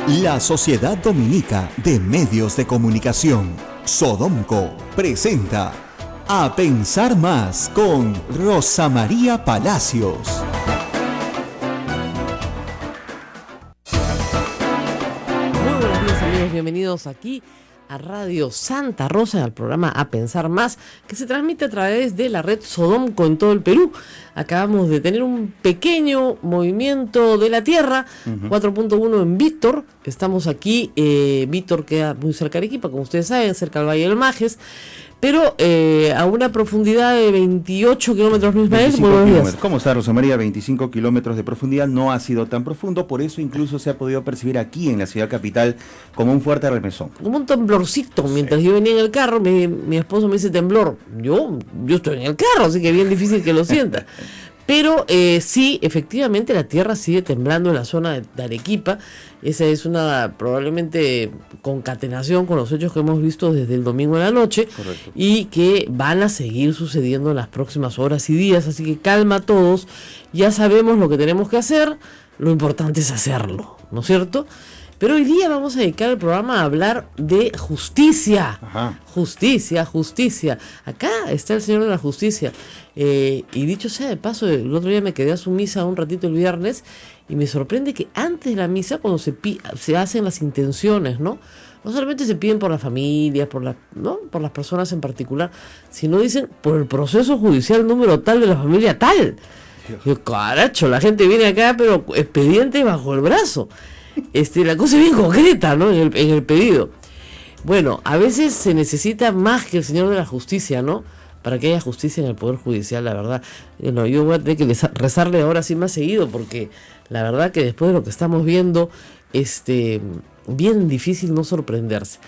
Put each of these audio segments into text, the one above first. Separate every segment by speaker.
Speaker 1: La Sociedad Dominica de Medios de Comunicación, Sodomco, presenta A Pensar Más con Rosa María Palacios.
Speaker 2: Muy buenos días, amigos, bienvenidos aquí a Radio Santa Rosa, al programa A Pensar Más, que se transmite a través de la red Sodomco en todo el Perú. Acabamos de tener un pequeño movimiento de la Tierra, 4.1 en Víctor. Estamos aquí, Víctor queda muy cerca de Arequipa, como ustedes saben, cerca del Valle del Majes, pero a una profundidad de 28 kilómetros. Luis Mael, buenos días.
Speaker 3: ¿Cómo está, Rosa María? 25 kilómetros de profundidad, no ha sido tan profundo, por eso incluso se ha podido percibir aquí en la ciudad capital como un fuerte remesón.
Speaker 2: Como un temblorcito. Mientras yo venía en el carro, mi esposo me dice temblor. Yo estoy en el carro, así que bien difícil que lo sienta. Pero sí, efectivamente la tierra sigue temblando en la zona de Arequipa. Esa es una probablemente concatenación con los hechos que hemos visto desde el domingo en la noche.
Speaker 3: Correcto.
Speaker 2: Y que van a seguir sucediendo en las próximas horas y días. Así que calma a todos. Ya sabemos lo que tenemos que hacer. Lo importante es hacerlo, ¿no es cierto? Pero hoy día vamos a dedicar el programa a hablar de justicia.
Speaker 3: Ajá.
Speaker 2: Justicia. Acá está el Señor de la Justicia. Y dicho sea de paso, el otro día me quedé a su misa un ratito el viernes y me sorprende que antes de la misa, cuando se hacen las intenciones, ¿no? No solamente se piden por las familias, por las personas en particular, sino dicen por el proceso judicial número tal de la familia tal. Yo, caracho, la gente viene acá, pero expediente bajo el brazo. La cosa es bien concreta, ¿no? En el pedido. Bueno, a veces se necesita más que el Señor de la Justicia, ¿no? Para que haya justicia en el Poder Judicial, la verdad. Bueno, yo voy a tener que rezarle ahora sí más seguido, porque la verdad que después de lo que estamos viendo, bien difícil no sorprenderse.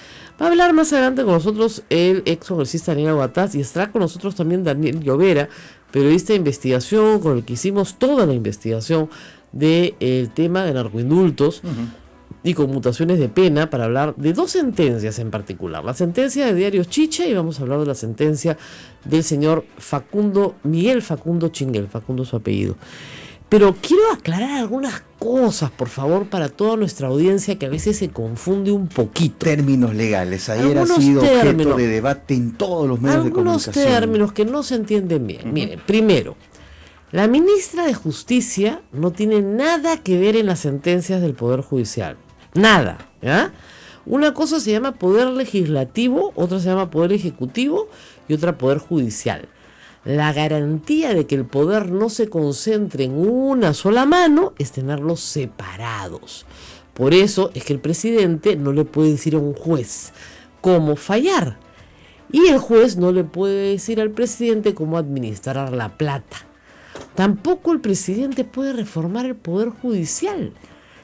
Speaker 2: Va a hablar más adelante con nosotros el ex congresista Daniel Guataz, y estará con nosotros también Daniel Llovera, periodista de investigación, con el que hicimos toda la investigación del tema de narcoindultos y conmutaciones de pena, para hablar de dos sentencias en particular. La sentencia de Diario Chicha, y vamos a hablar de la sentencia del señor Miguel Facundo Chinguel, Facundo su apellido. Pero quiero aclarar algunas cosas, por favor, para toda nuestra audiencia, que a veces se confunde un poquito.
Speaker 3: Términos legales, ayer
Speaker 2: Algunos
Speaker 3: ha sido
Speaker 2: términos,
Speaker 3: objeto de debate en todos los medios de comunicación.
Speaker 2: Algunos términos que no se entienden bien. Miren, primero, la ministra de Justicia no tiene nada que ver en las sentencias del Poder Judicial. Nada, ¿ya? Una cosa se llama Poder Legislativo, otra se llama Poder Ejecutivo y otra Poder Judicial. La garantía de que el poder no se concentre en una sola mano es tenerlos separados. Por eso es que el presidente no le puede decir a un juez cómo fallar. Y el juez no le puede decir al presidente cómo administrar la plata. Tampoco el presidente puede reformar el Poder Judicial.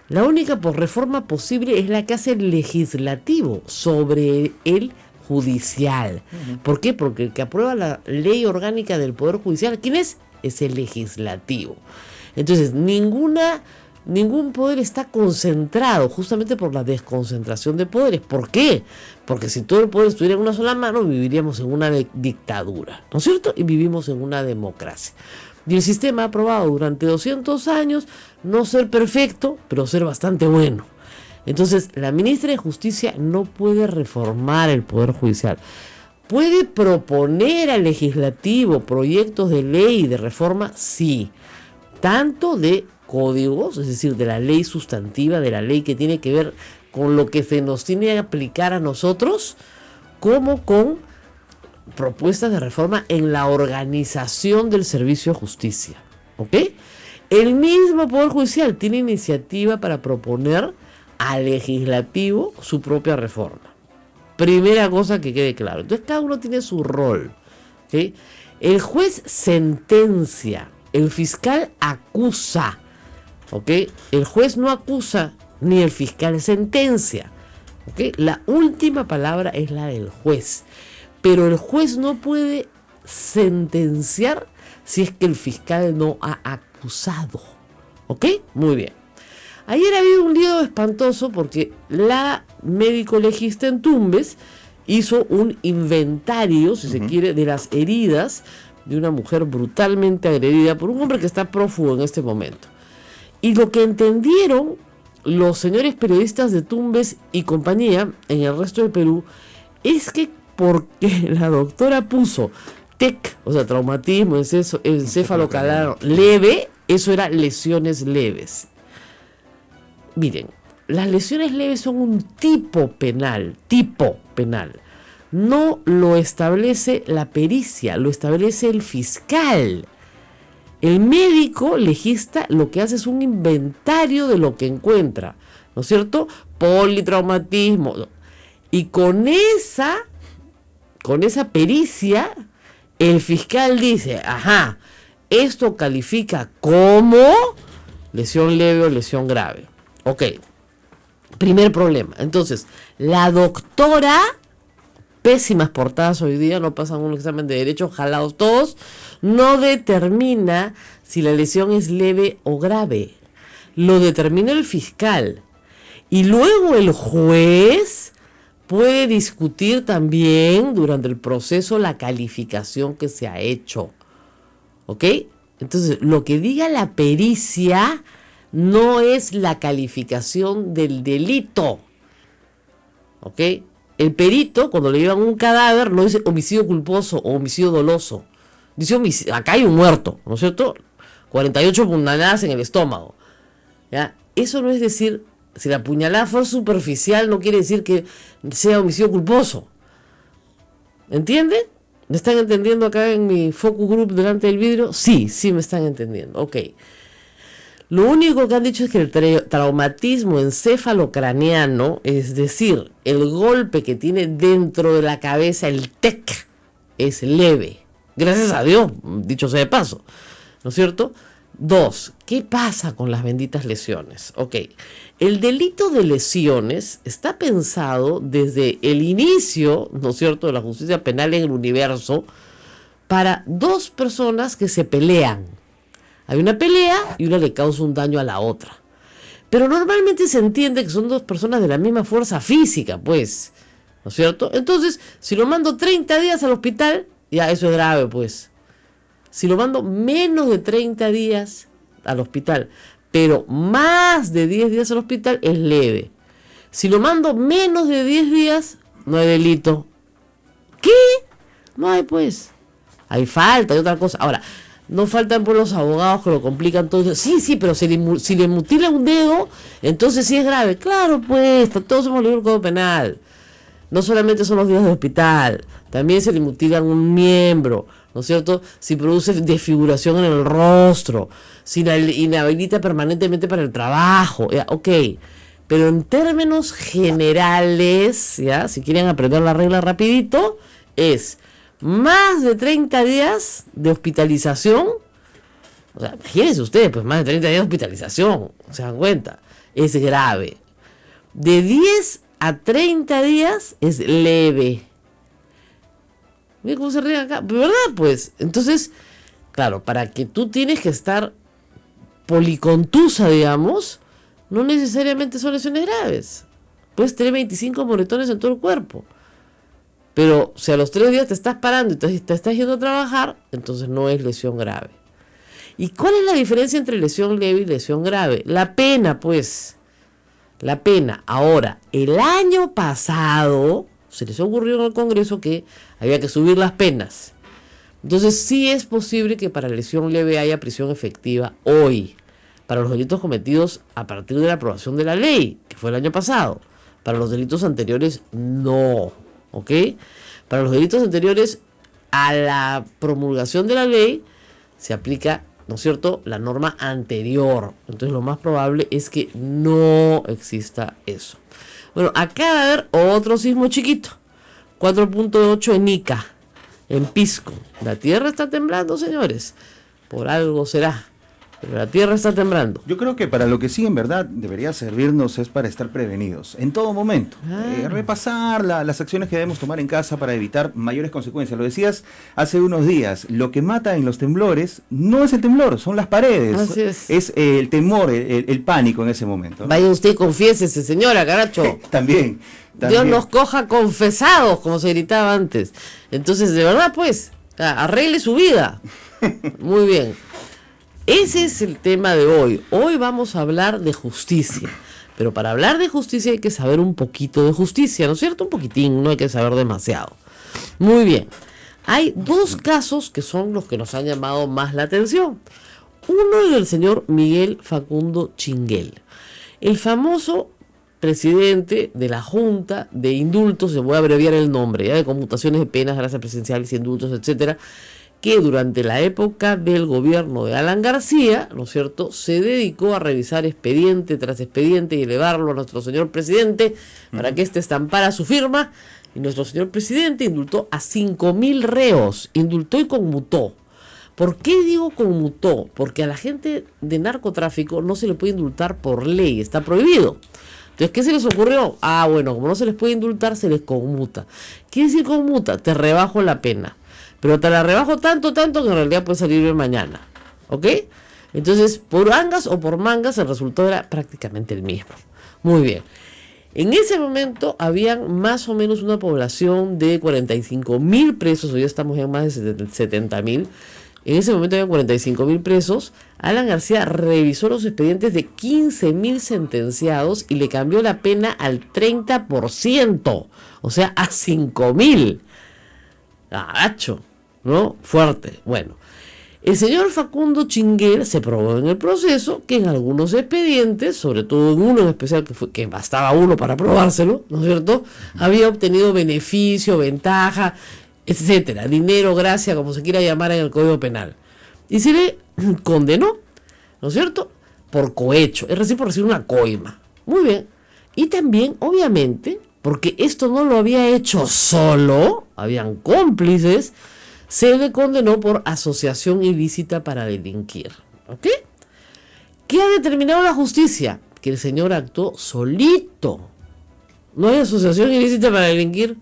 Speaker 2: La única reforma posible es la que hace el legislativo sobre el judicial. ¿Por qué? Porque el que aprueba la ley orgánica del Poder Judicial, ¿quién es? Es el legislativo. Entonces, ningún poder está concentrado, justamente por la desconcentración de poderes. ¿Por qué? Porque si todo el poder estuviera en una sola mano, viviríamos en una dictadura, ¿no es cierto? Y vivimos en una democracia. Y el sistema ha probado durante 200 años no ser perfecto, pero ser bastante bueno. Entonces, la ministra de Justicia no puede reformar el Poder Judicial. ¿Puede proponer al legislativo proyectos de ley de reforma? Sí. Tanto de códigos, es decir, de la ley sustantiva, de la ley que tiene que ver con lo que se nos tiene que aplicar a nosotros, como con propuestas de reforma en la organización del servicio de justicia. ¿Ok? El mismo Poder Judicial tiene iniciativa para proponer al legislativo su propia reforma. Primera cosa que quede claro. Entonces cada uno tiene su rol. ¿Okay? El juez sentencia, el fiscal acusa. ¿Okay? El juez no acusa ni el fiscal sentencia. ¿Okay? La última palabra es la del juez. Pero el juez no puede sentenciar si es que el fiscal no ha acusado. ¿Ok? Muy bien. Ayer ha habido un lío espantoso porque la médico legista en Tumbes hizo un inventario, si se quiere, de las heridas de una mujer brutalmente agredida por un hombre que está prófugo en este momento. Y lo que entendieron los señores periodistas de Tumbes y compañía en el resto del Perú es que porque la doctora puso TEC, o sea, traumatismo, encéfalo-calar leve, eso era lesiones leves. Miren, las lesiones leves son un tipo penal. No lo establece la pericia, lo establece el fiscal. El médico legista lo que hace es un inventario de lo que encuentra, ¿no es cierto? Politraumatismo. Y con esa pericia, el fiscal dice, ajá, esto califica como lesión leve o lesión grave. Ok, primer problema. Entonces, la doctora, pésimas portadas hoy día, no pasan un examen de derecho, jalados todos, no determina si la lesión es leve o grave. Lo determina el fiscal. Y luego el juez puede discutir también durante el proceso la calificación que se ha hecho. ¿Ok? Entonces, lo que diga la pericia no es la calificación del delito. ¿Ok? El perito, cuando le llevan un cadáver, no dice homicidio culposo o homicidio doloso. Dice homicidio, acá hay un muerto, ¿no es cierto? 48 puñaladas en el estómago. ¿Ya? Eso no es decir, si la puñalada fue superficial, no quiere decir que sea homicidio culposo. ¿Entienden? ¿Me están entendiendo acá en mi focus group delante del vidrio? Sí, me están entendiendo. Ok. Lo único que han dicho es que el traumatismo encéfalo-craneano, es decir, el golpe que tiene dentro de la cabeza, el TEC, es leve. Gracias a Dios, dicho sea de paso. ¿No es cierto? 2. ¿Qué pasa con las benditas lesiones? Ok. El delito de lesiones está pensado desde el inicio, ¿no es cierto?, de la justicia penal en el universo, para dos personas que se pelean. Hay una pelea y una le causa un daño a la otra. Pero normalmente se entiende que son dos personas de la misma fuerza física, pues. ¿No es cierto? Entonces, si lo mando 30 días al hospital, ya eso es grave, pues. Si lo mando menos de 30 días al hospital, pero más de 10 días al hospital, es leve. Si lo mando menos de 10 días, no hay delito. ¿Qué? No hay, pues. Hay falta, hay otra cosa. Ahora, no faltan por los abogados que lo complican todo. Sí, pero si le mutila un dedo, entonces sí es grave. Claro, pues, todos hemos leído el Código Penal. No solamente son los días de hospital, también se le mutilan un miembro, ¿no es cierto? Si produce desfiguración en el rostro, si la inhabilita permanentemente para el trabajo, ya, ok. Pero en términos generales, ya, si quieren aprender la regla rapidito, es más de 30 días de hospitalización. O sea, imagínense ustedes, pues más de 30 días de hospitalización, se dan cuenta, es grave. De 10 a 30 días es leve. Miren cómo se ríen acá, ¿verdad? Pues, entonces, claro, para que tú tienes que estar policontusa, digamos, no necesariamente son lesiones graves. Puedes tener 25 moretones en todo el cuerpo. Pero si a los 3 días te estás parando y te estás yendo a trabajar, entonces no es lesión grave. ¿Y cuál es la diferencia entre lesión leve y lesión grave? La pena, pues. La pena. Ahora, el año pasado se les ocurrió en el Congreso que había que subir las penas. Entonces sí es posible que para lesión leve haya prisión efectiva hoy, para los delitos cometidos a partir de la aprobación de la ley, que fue el año pasado. Para los delitos anteriores, no. ¿Ok? Para los delitos anteriores a la promulgación de la ley se aplica, ¿no es cierto?, la norma anterior. Entonces lo más probable es que no exista eso. Bueno, acá va a haber otro sismo chiquito. 4.8 en Ica, en Pisco. La tierra está temblando, señores. Por algo será. Pero la tierra está temblando.
Speaker 3: Yo creo que para lo que sí en verdad debería servirnos es para estar prevenidos en todo momento. Repasar las acciones que debemos tomar en casa para evitar mayores consecuencias. Lo decías hace unos días, lo que mata en los temblores no es el temblor, son las paredes.
Speaker 2: Así es.
Speaker 3: Es el temor, el pánico en ese momento, ¿no?
Speaker 2: Vaya usted y confiésese, señora, caracho.
Speaker 3: También.
Speaker 2: Dios nos coja confesados, como se gritaba antes. Entonces, de verdad, pues, arregle su vida. Muy bien. Ese es el tema de hoy. Hoy vamos a hablar de justicia. Pero para hablar de justicia hay que saber un poquito de justicia, ¿no es cierto? Un poquitín, no hay que saber demasiado. Muy bien. Hay dos casos que son los que nos han llamado más la atención. Uno es del señor Miguel Facundo Chinguel, el famoso presidente de la Junta de Indultos, se voy a abreviar el nombre, ¿ya? De conmutaciones de penas, gracias presidenciales, indultos, etcétera, que durante la época del gobierno de Alan García, ¿no es cierto?, se dedicó a revisar expediente tras expediente y elevarlo a nuestro señor presidente para que éste estampara su firma, y nuestro señor presidente indultó a 5.000 reos, indultó y conmutó. ¿Por qué digo conmutó? Porque a la gente de narcotráfico no se le puede indultar por ley, está prohibido. Entonces, ¿qué se les ocurrió? Bueno, como no se les puede indultar, se les conmuta. ¿Qué decir conmuta? Te rebajo la pena. Pero te la rebajo tanto que en realidad puede salir bien mañana. ¿Ok? Entonces, por angas o por mangas, el resultado era prácticamente el mismo. Muy bien. En ese momento habían más o menos una población de 45.000 presos, hoy ya estamos en más de 70.000. En ese momento había 45.000 presos. Alan García revisó los expedientes de 15.000 sentenciados y le cambió la pena al 30%, o sea, a 5.000. Agacho, ¿no? Fuerte. Bueno, el señor Facundo Chinguel se probó en el proceso que en algunos expedientes, sobre todo en uno en especial que bastaba uno para probárselo, ¿no es cierto?, había obtenido beneficio, ventaja, etcétera, dinero, gracia, como se quiera llamar en el Código Penal. Y se le condenó, ¿no es cierto?, por cohecho, es decir, por recibir una coima. Muy bien. Y también, obviamente, porque esto no lo había hecho solo, habían cómplices, se le condenó por asociación ilícita para delinquir. ¿Ok? ¿Qué ha determinado la justicia? Que el señor actuó solito. ¿No hay asociación ilícita para delinquir?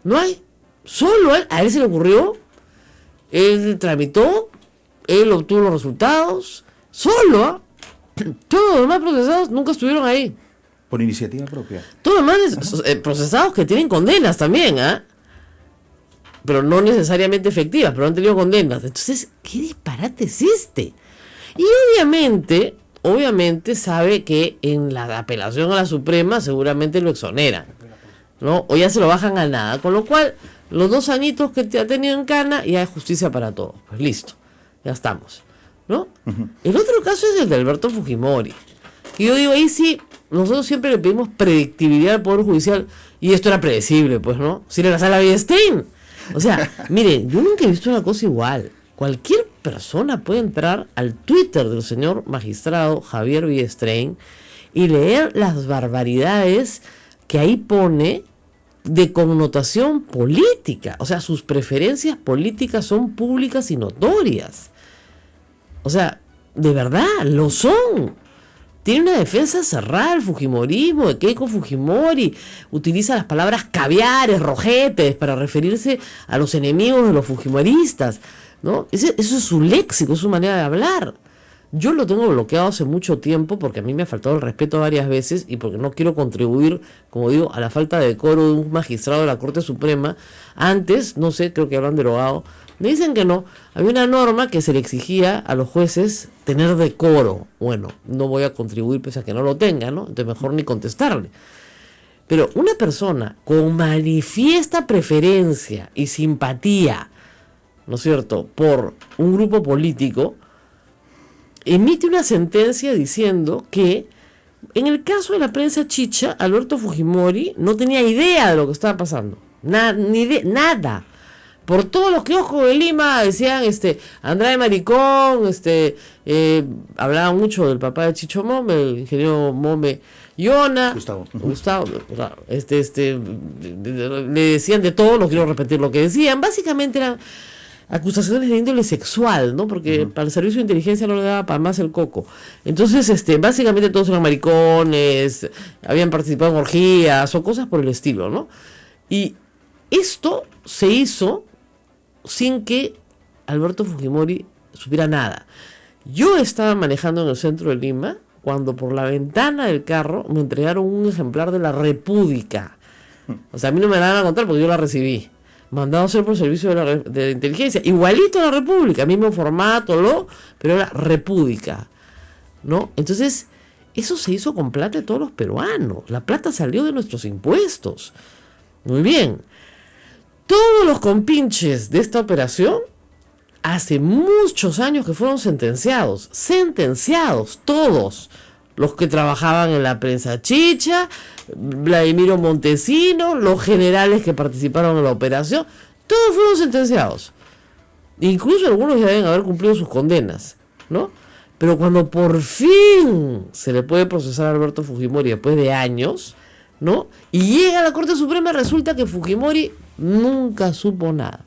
Speaker 2: No hay. Solo a él se le ocurrió, él tramitó, él obtuvo los resultados, solo, todos los demás procesados nunca estuvieron ahí.
Speaker 3: Por iniciativa propia.
Speaker 2: Todos los demás procesados que tienen condenas también, pero no necesariamente efectivas, pero han tenido condenas. Entonces, ¿qué disparate es este? Y obviamente sabe que en la apelación a la Suprema seguramente lo exoneran, ¿no? O ya se lo bajan a nada, con lo cual los 2 añitos que te ha tenido en cana y hay justicia para todos. Pues listo, ya estamos, ¿no? Uh-huh. El otro caso es el de Alberto Fujimori. Que yo digo, ahí sí, nosotros siempre le pedimos predictibilidad al Poder Judicial y esto era predecible, pues, ¿no? Si le la sala Villestein. O sea, miren, yo nunca he visto una cosa igual. Cualquier persona puede entrar al Twitter del señor magistrado Javier Villestein y leer las barbaridades que ahí pone de connotación política. O sea, sus preferencias políticas son públicas y notorias. O sea, de verdad, lo son. Tiene una defensa cerrada al fujimorismo, de Keiko Fujimori. Utiliza las palabras caviares, rojetes, para referirse a los enemigos de los fujimoristas, ¿no? Eso es su léxico, es su manera de hablar. Yo lo tengo bloqueado hace mucho tiempo porque a mí me ha faltado el respeto varias veces y porque no quiero contribuir, como digo, a la falta de decoro de un magistrado de la Corte Suprema. Antes, no sé, creo que lo han derogado. Me dicen que no. Había una norma que se le exigía a los jueces tener decoro. Bueno, no voy a contribuir pese a que no lo tenga, ¿no? Entonces mejor ni contestarle. Pero una persona con manifiesta preferencia y simpatía, ¿no es cierto?, por un grupo político, emite una sentencia diciendo que en el caso de la prensa chicha, Alberto Fujimori no tenía idea de lo que estaba pasando. Nada. Por todos los kioscos de Lima decían, Andrade Maricón, hablaban mucho del papá de Chicho Mome, el ingeniero Mome Yona, Gustavo, le decían de todo, no quiero repetir lo que decían, básicamente eran acusaciones de índole sexual, ¿no? Porque para el servicio de inteligencia no le daba para más el coco. Entonces, básicamente todos eran maricones, habían participado en orgías o cosas por el estilo, ¿no? Y esto se hizo sin que Alberto Fujimori supiera nada. Yo estaba manejando en el centro de Lima cuando por la ventana del carro me entregaron un ejemplar de la República. O sea, a mí no me la van a contar porque yo la recibí. Mandado a hacer por servicio de la inteligencia. Igualito a la República, mismo formato, pero era República, ¿no? Entonces, eso se hizo con plata de todos los peruanos. La plata salió de nuestros impuestos. Muy bien. Todos los compinches de esta operación, hace muchos años que fueron sentenciados, todos. Los que trabajaban en la prensa chicha, Vladimiro Montesino, los generales que participaron en la operación, todos fueron sentenciados. Incluso algunos ya deben haber cumplido sus condenas, ¿no? Pero cuando por fin se le puede procesar a Alberto Fujimori después de años, ¿no? Y llega a la Corte Suprema, resulta que Fujimori nunca supo nada.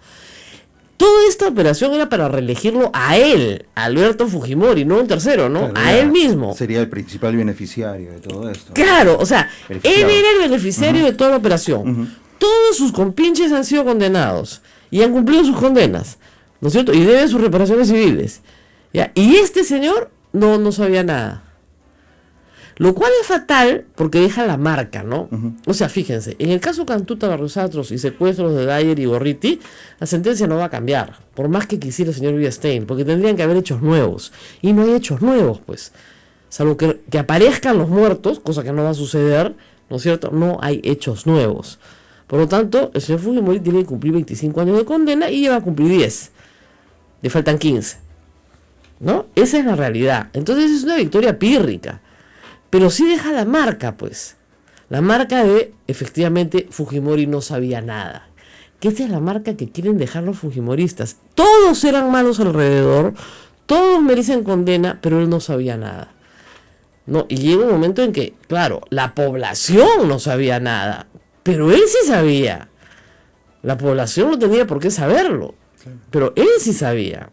Speaker 2: Toda esta operación era para reelegirlo a él, a Alberto Fujimori, no un tercero, ¿no? A él mismo.
Speaker 3: Sería el principal beneficiario de todo esto.
Speaker 2: Claro, o sea, él era el beneficiario de toda la operación. Todos sus compinches han sido condenados y han cumplido sus condenas, ¿no es cierto? Y deben sus reparaciones civiles. ¿Ya? Y este señor no sabía nada. Lo cual es fatal porque deja la marca, ¿no? O sea, fíjense, en el caso Cantuta, Barriosatros y secuestros de Dyer y Gorriti, la sentencia no va a cambiar, por más que quisiera el señor Villestein, porque tendrían que haber hechos nuevos. Y no hay hechos nuevos, pues. Salvo que aparezcan los muertos, cosa que no va a suceder, ¿no es cierto? No hay hechos nuevos. Por lo tanto, el señor Fujimori tiene que cumplir 25 años de condena y ya va a cumplir 10. Le faltan 15. ¿No? Esa es la realidad. Entonces es una victoria pírrica. Pero sí deja la marca, pues. La marca de, efectivamente, Fujimori no sabía nada. Que esta es la marca que quieren dejar los fujimoristas. Todos eran malos alrededor, todos merecen condena, pero él no sabía nada. No, y llega un momento en que, claro, la población no sabía nada, pero él sí sabía. La población no tenía por qué saberlo, pero él sí sabía.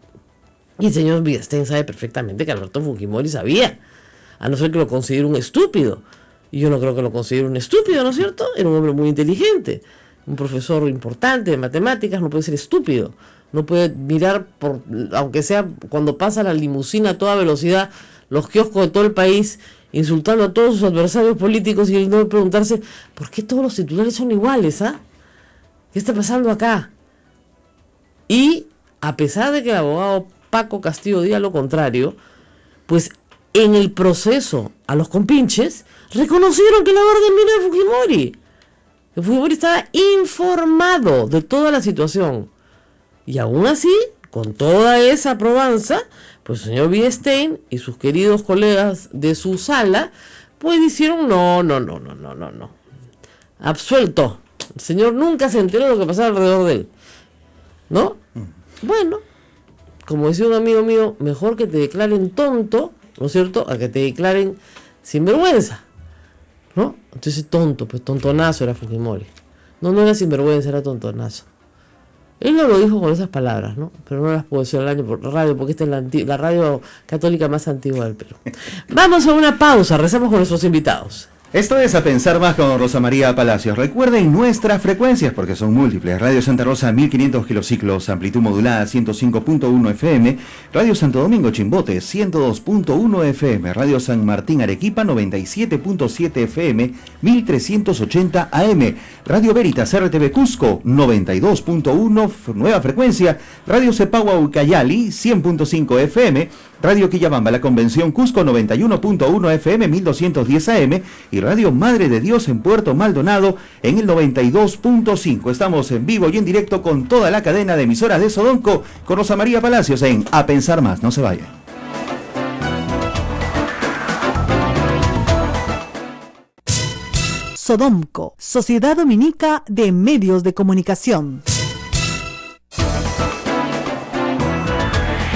Speaker 2: Y el señor Villestein sabe perfectamente que Alberto Fujimori sabía. A no ser que lo considere un estúpido. Y yo no creo que lo considere un estúpido, ¿no es cierto? Era un hombre muy inteligente. Un profesor importante de matemáticas no puede ser estúpido. No puede mirar, aunque sea cuando pasa la limusina a toda velocidad, los kioscos de todo el país, insultando a todos sus adversarios políticos y no preguntarse, ¿por qué todos los titulares son iguales? ¿Qué está pasando acá? Y a pesar de que el abogado Paco Castillo diga lo contrario, pues en el proceso a los compinches reconocieron que la orden vino de Fujimori. Que Fujimori estaba informado de toda la situación. Y aún así, con toda esa probanza, pues el señor Villestein y sus queridos colegas de su sala, pues dijeron no. Absuelto. El señor nunca se enteró de lo que pasaba alrededor de él. ¿No? Bueno, como decía un amigo mío, mejor que te declaren tonto, ¿no es cierto?, a que te declaren sinvergüenza, ¿no? Entonces tonto, pues tontonazo era Fujimori. No era sinvergüenza, era tontonazo. Él no lo dijo con esas palabras, ¿no? Pero no las puedo decir al año por radio, porque esta es la radio católica más antigua del Perú. Vamos a una pausa, rezamos con nuestros invitados.
Speaker 3: Esto es A Pensar Más con Rosa María Palacios. Recuerden nuestras frecuencias, porque son múltiples. Radio Santa Rosa, 1500 kilociclos, amplitud modulada, 105.1 FM. Radio Santo Domingo Chimbote, 102.1 FM. Radio San Martín Arequipa, 97.7 FM, 1380 AM. Radio Veritas RTV Cusco, 92.1, nueva frecuencia. Radio Cepagua Ucayali, 100.5 FM. Radio Quillabamba, La Convención Cusco, 91.1 FM, 1210 AM. Y Radio Madre de Dios en Puerto Maldonado en el 92.5. Estamos en vivo y en directo con toda la cadena de emisoras de Sodonco con Rosa María Palacios en A Pensar Más. No se vayan.
Speaker 4: Sodomco, Sociedad Dominica de Medios de Comunicación.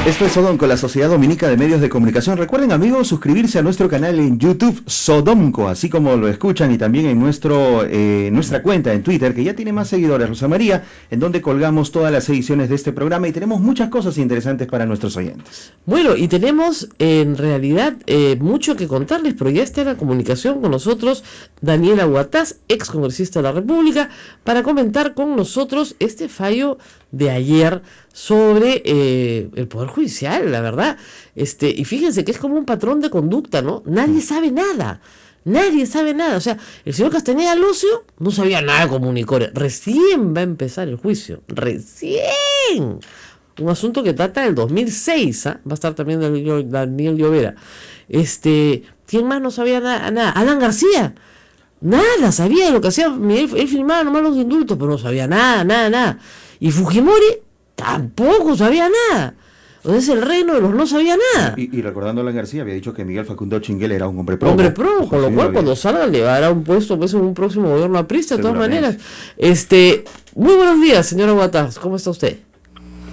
Speaker 3: Esto es Sodonco, la Sociedad Dominica de Medios de Comunicación. Recuerden, amigos, suscribirse a nuestro canal en YouTube, Sodomco, así como lo escuchan, y también en nuestra cuenta en Twitter, que ya tiene más seguidores, Rosa María, en donde colgamos todas las ediciones de este programa y tenemos muchas cosas interesantes para nuestros oyentes.
Speaker 2: Bueno, y tenemos en realidad mucho que contarles, pero ya está en la comunicación con nosotros Daniela Huataz, ex congresista de la República, para comentar con nosotros este fallo de ayer sobre el Poder Judicial, la verdad. Y fíjense que es como un patrón de conducta, ¿no? Nadie sabe nada. O sea, el señor Castañeda Lucio no sabía nada de Comunicore. Recién va a empezar el juicio. Recién. Un asunto que data del 2006, ¿ah? Va a estar también Daniel Llovera. ¿Quién más no sabía nada? Alan García. Nada sabía de lo que hacía Miguel. Él filmaba nomás los indultos, pero no sabía nada. Y Fujimori tampoco sabía nada. Entonces el reino de los no sabía nada.
Speaker 3: Y recordando a Alan García, había dicho que Miguel Facundo Chinguel era un hombre pro.
Speaker 2: Con lo cual cuando salga le dará un puesto pues, en un próximo gobierno aprista, de todas maneras. Muy buenos días, señora Guataz, ¿cómo está usted?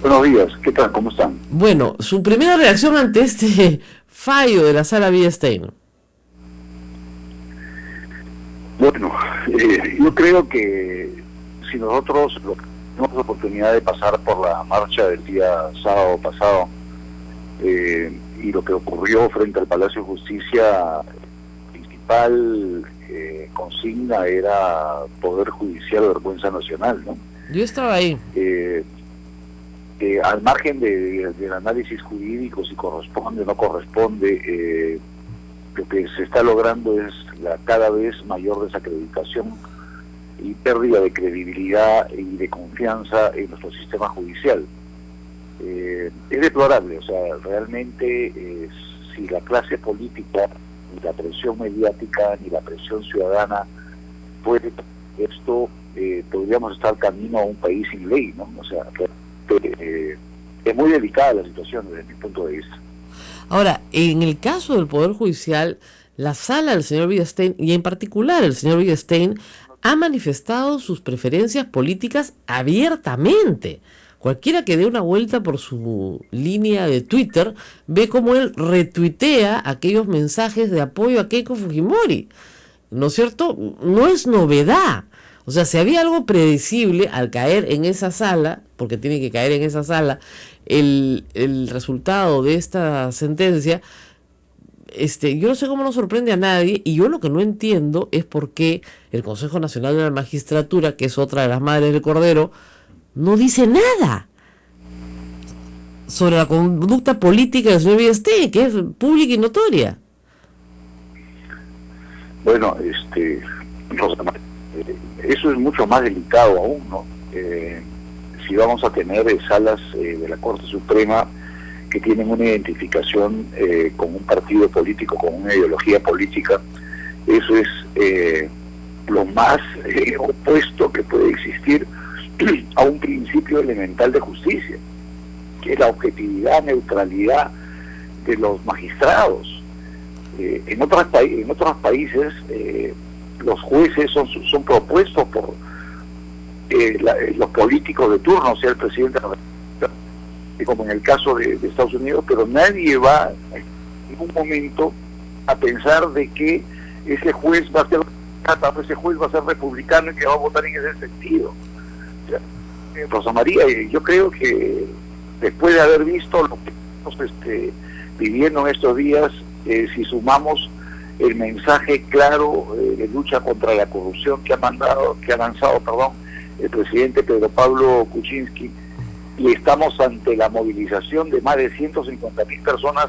Speaker 5: Buenos días, ¿qué tal? ¿Cómo están?
Speaker 2: Bueno, su primera reacción ante este fallo de la Sala Villestein.
Speaker 5: Bueno, yo creo que si nosotros tenemos la oportunidad de pasar por la marcha del día sábado pasado y lo que ocurrió frente al Palacio de Justicia, la principal consigna era Poder Judicial, vergüenza nacional, ¿no?
Speaker 2: Yo estaba ahí.
Speaker 5: Al margen del análisis jurídico, si corresponde o no corresponde, lo que se está logrando es la cada vez mayor desacreditación y pérdida de credibilidad y de confianza en nuestro sistema judicial. Es deplorable, o sea, realmente si la clase política, ni la presión mediática, ni la presión ciudadana puede esto, podríamos estar camino a un país sin ley, ¿no? O sea, es muy delicada la situación desde mi punto de vista.
Speaker 2: Ahora, en el caso del Poder Judicial, la sala del señor Villestein, y en particular el señor Villestein, ha manifestado sus preferencias políticas abiertamente. Cualquiera que dé una vuelta por su línea de Twitter ve cómo él retuitea aquellos mensajes de apoyo a Keiko Fujimori. ¿No es cierto? No es novedad. O sea, si había algo predecible al caer en esa sala, porque tiene que caer en esa sala, el resultado de esta sentencia, yo no sé cómo no sorprende a nadie, y yo lo que no entiendo es por qué el Consejo Nacional de la Magistratura, que es otra de las madres del Cordero, no dice nada sobre la conducta política del señor Villestein, que es pública y notoria.
Speaker 5: Bueno, eso es mucho más delicado aún, ¿no? Si vamos a tener salas de la Corte Suprema que tienen una identificación con un partido político, con una ideología política, eso es lo más opuesto que puede existir a un principio elemental de justicia, que es la objetividad, neutralidad de los magistrados. En otros países los jueces son propuestos por los políticos de turno, sea el presidente de la República, como en el caso de Estados Unidos, pero nadie va en ningún momento a pensar de que ese juez va a ser republicano y que va a votar en ese sentido. O sea, Rosa María, yo creo que después de haber visto lo que estamos viviendo en estos días, si sumamos el mensaje claro de lucha contra la corrupción que ha lanzado el presidente Pedro Pablo Kuczynski, y estamos ante la movilización de más de 150.000 personas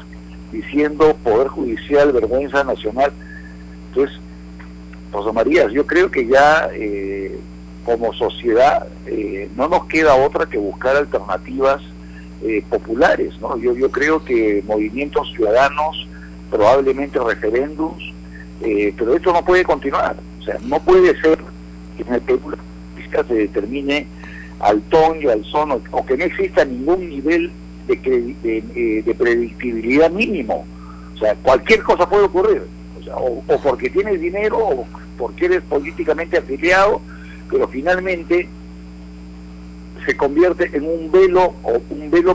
Speaker 5: diciendo Poder Judicial, vergüenza nacional. Entonces, Rosa María, yo creo que ya como sociedad no nos queda otra que buscar alternativas populares, ¿no? Yo creo que movimientos ciudadanos, probablemente referéndums, pero esto no puede continuar. O sea, no puede ser que en el Perú la justicia se determine al ton y al son, o que no exista ningún nivel de predictibilidad mínimo. O sea, cualquier cosa puede ocurrir. O sea, o porque tienes dinero, o porque eres políticamente afiliado, pero finalmente se convierte en un velo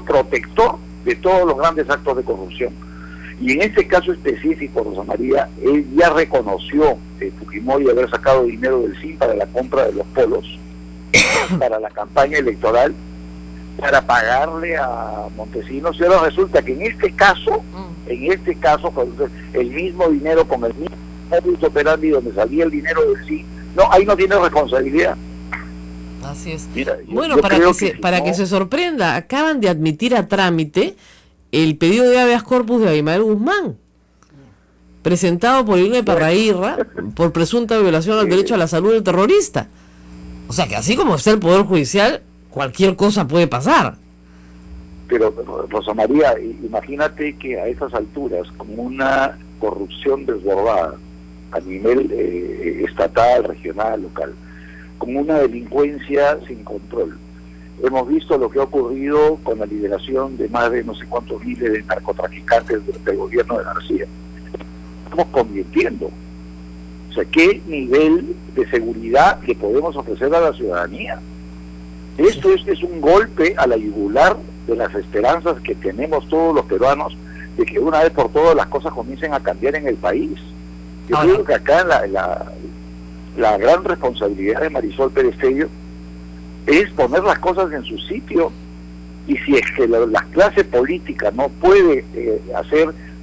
Speaker 5: protector de todos los grandes actos de corrupción. Y en este caso específico, Rosa María, él ya reconoció Fujimori haber sacado dinero del CIN para la compra de los polos, para la campaña electoral, para pagarle a Montesinos, y ahora resulta que en este caso, pues, el mismo dinero con el mismo modus operandi donde salía el dinero del CIN, no, ahí no tiene responsabilidad.
Speaker 2: Así es.
Speaker 5: Mira,
Speaker 2: bueno,
Speaker 5: yo
Speaker 2: para que se sorprenda, acaban de admitir a trámite el pedido de habeas corpus de Abimael Guzmán, presentado por Irene Parraírra por presunta violación al derecho a la salud del terrorista. O sea que así como está el Poder Judicial, cualquier cosa puede pasar.
Speaker 5: Pero, Rosa María, imagínate que a esas alturas, con una corrupción desbordada a nivel estatal, regional, local, con una delincuencia sin control. Hemos visto lo que ha ocurrido con la liberación de más de no sé cuántos miles de narcotraficantes del gobierno de García. Estamos convirtiendo. O sea, ¿qué nivel de seguridad le podemos ofrecer a la ciudadanía? Esto es un golpe a la yugular de las esperanzas que tenemos todos los peruanos de que una vez por todas las cosas comiencen a cambiar en el país. Yo creo que acá la gran responsabilidad de Marisol Pérez Tello es poner las cosas en su sitio, y si es que la clase política no puede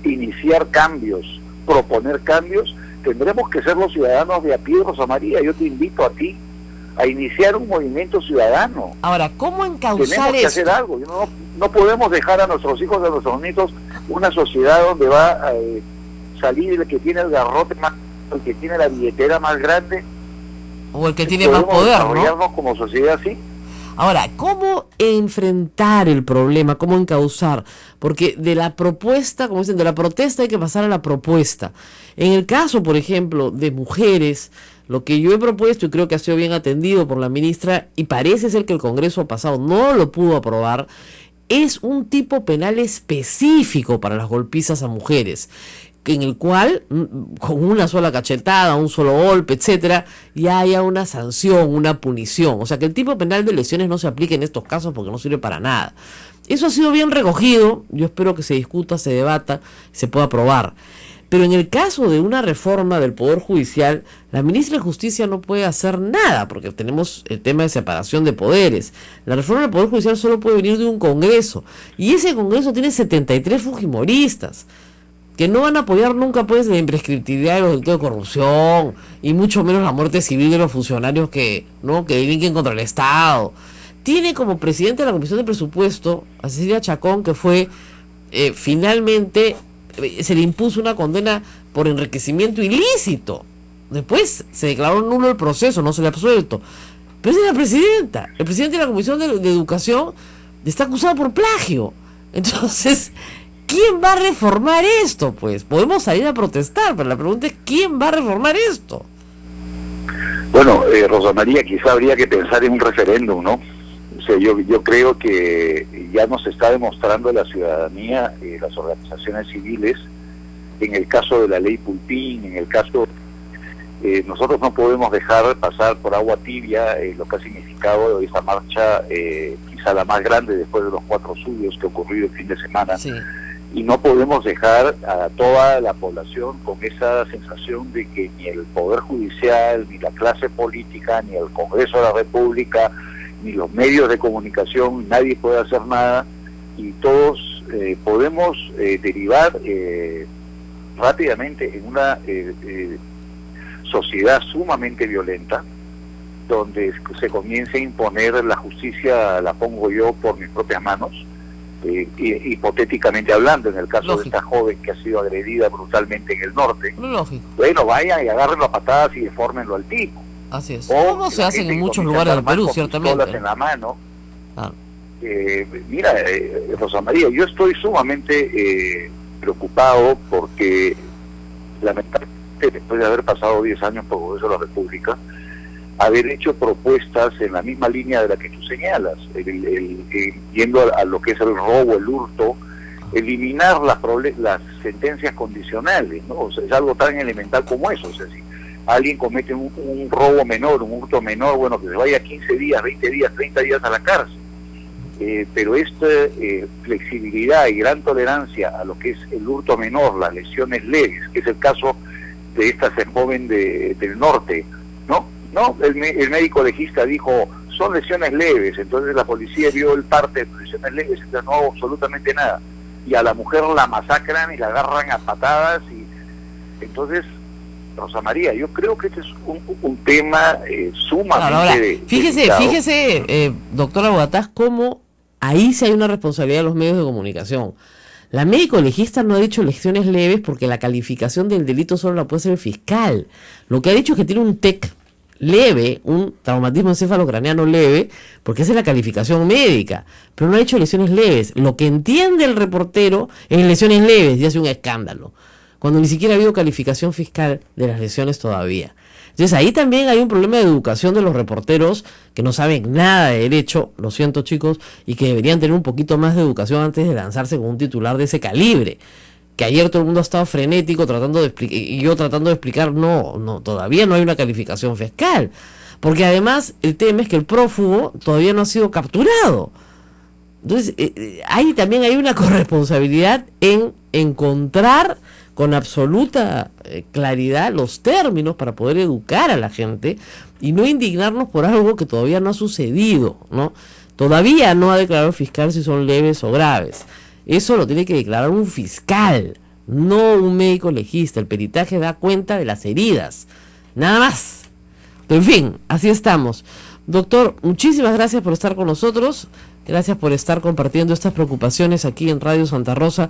Speaker 5: iniciar cambios, proponer cambios, tendremos que ser los ciudadanos de a pie, Rosa María. Yo te invito a ti a iniciar un movimiento ciudadano.
Speaker 2: Ahora, ¿cómo encauzar
Speaker 5: Tenemos que hacer algo. No podemos dejar a nuestros hijos, a nuestros nietos, una sociedad donde va a salir el que tiene el garrote más, el que tiene la billetera más grande,
Speaker 2: o el que tiene más poder, ¿no?
Speaker 5: Desarrollarnos como sociedad así.
Speaker 2: Ahora, ¿cómo enfrentar el problema? ¿Cómo encauzar? Porque de la propuesta, como dicen, de la protesta hay que pasar a la propuesta. En el caso, por ejemplo, de mujeres, lo que yo he propuesto, y creo que ha sido bien atendido por la ministra, y parece ser que el Congreso pasado no lo pudo aprobar, es un tipo penal específico para las golpizas a mujeres, en el cual, con una sola cachetada, un solo golpe, etcétera, ya haya una sanción, una punición. O sea, que el tipo penal de lesiones no se aplique en estos casos porque no sirve para nada. Eso ha sido bien recogido. Yo espero que se discuta, se debata, se pueda aprobar. Pero en el caso de una reforma del Poder Judicial, la ministra de Justicia no puede hacer nada, porque tenemos el tema de separación de poderes. La reforma del Poder Judicial solo puede venir de un Congreso, y ese Congreso tiene 73 fujimoristas, que no van a apoyar nunca pues la imprescriptibilidad de los delitos de corrupción, y mucho menos la muerte civil de los funcionarios que delinquen contra el Estado. Tiene como presidente de la Comisión de Presupuesto a Cecilia Chacón, que fue finalmente se le impuso una condena por enriquecimiento ilícito. Después se declaró nulo el proceso, no se le ha absuelto. Pero es la presidenta. El presidente de la Comisión de Educación está acusado por plagio. Entonces, ¿quién va a reformar esto? Pues podemos salir a protestar, pero la pregunta es ¿quién va a reformar esto?
Speaker 5: Bueno, Rosa María, quizá habría que pensar en un referéndum, ¿no? O sea, yo creo que ya nos está demostrando la ciudadanía, las organizaciones civiles, en el caso de la ley Pulpín, en el caso, nosotros no podemos dejar pasar por agua tibia lo que ha significado esa marcha, quizá la más grande después de los 4 subios que ocurrió el fin de semana.
Speaker 2: Sí.
Speaker 5: Y no podemos dejar a toda la población con esa sensación de que ni el Poder Judicial, ni la clase política, ni el Congreso de la República, ni los medios de comunicación, nadie puede hacer nada, y todos podemos derivar rápidamente en una sociedad sumamente violenta, donde se comience a imponer la justicia, la pongo yo por mis propias manos, hipotéticamente hablando, en el caso
Speaker 2: Lógico.
Speaker 5: de esta joven que ha sido agredida brutalmente en el norte.
Speaker 2: Lógico.
Speaker 5: Bueno, vayan y agárrenlo a patadas y defórmenlo al tipo.
Speaker 2: Así es.
Speaker 5: O
Speaker 2: Como se
Speaker 5: la
Speaker 2: hacen
Speaker 5: gente
Speaker 2: en muchos
Speaker 5: comienza a
Speaker 2: lugares del
Speaker 5: armar
Speaker 2: Perú,
Speaker 5: con
Speaker 2: ciertamente.
Speaker 5: pistolas en la mano.
Speaker 2: Ah.
Speaker 5: Mira, Rosa María, yo estoy sumamente preocupado porque lamentablemente después de haber pasado 10 años por el Congreso de la República, haber hecho propuestas en la misma línea de la que tú señalas, yendo a lo que es el robo, el hurto, eliminar las sentencias condicionales, ¿no? O sea, es algo tan elemental como eso. O sea, si alguien comete un robo menor, un hurto menor, bueno, que se vaya 15 días, 20 días, 30 días a la cárcel. Pero esta flexibilidad y gran tolerancia a lo que es el hurto menor, las lesiones leves, que es el caso de esta joven del norte, ¿no? El médico legista dijo, son lesiones leves, entonces la policía vio el parte de lesiones leves, entonces no hago absolutamente nada. Y a la mujer la masacran y la agarran a patadas, y entonces, Rosa María, yo creo que este es un tema sumamente...
Speaker 2: Ahora,
Speaker 5: delicado.
Speaker 2: fíjese, doctora Bogatás, cómo ahí sí hay una responsabilidad de los medios de comunicación. La médico legista no ha dicho lesiones leves porque la calificación del delito solo la puede hacer el fiscal. Lo que ha dicho es que tiene un TEC leve, un traumatismo encefalocraneano leve, porque esa es la calificación médica, pero no ha hecho lesiones leves. Lo que entiende el reportero es lesiones leves y hace un escándalo, cuando ni siquiera ha habido calificación fiscal de las lesiones todavía. Entonces ahí también hay un problema de educación de los reporteros que no saben nada de derecho, lo siento chicos, y que deberían tener un poquito más de educación antes de lanzarse con un titular de ese calibre. Que ayer todo el mundo ha estado frenético tratando de explicar, y yo tratando de explicar, no, todavía no hay una calificación fiscal. Porque además el tema es que el prófugo todavía no ha sido capturado. Entonces ahí también hay una corresponsabilidad en encontrar con absoluta claridad los términos para poder educar a la gente y no indignarnos por algo que todavía no ha sucedido, ¿no? Todavía no ha declarado el fiscal si son leves o graves. Eso lo tiene que declarar un fiscal, no un médico legista. El peritaje da cuenta de las heridas, nada más. Pero en fin, así estamos. Doctor, muchísimas gracias por estar con nosotros, gracias por estar compartiendo estas preocupaciones aquí en Radio Santa Rosa.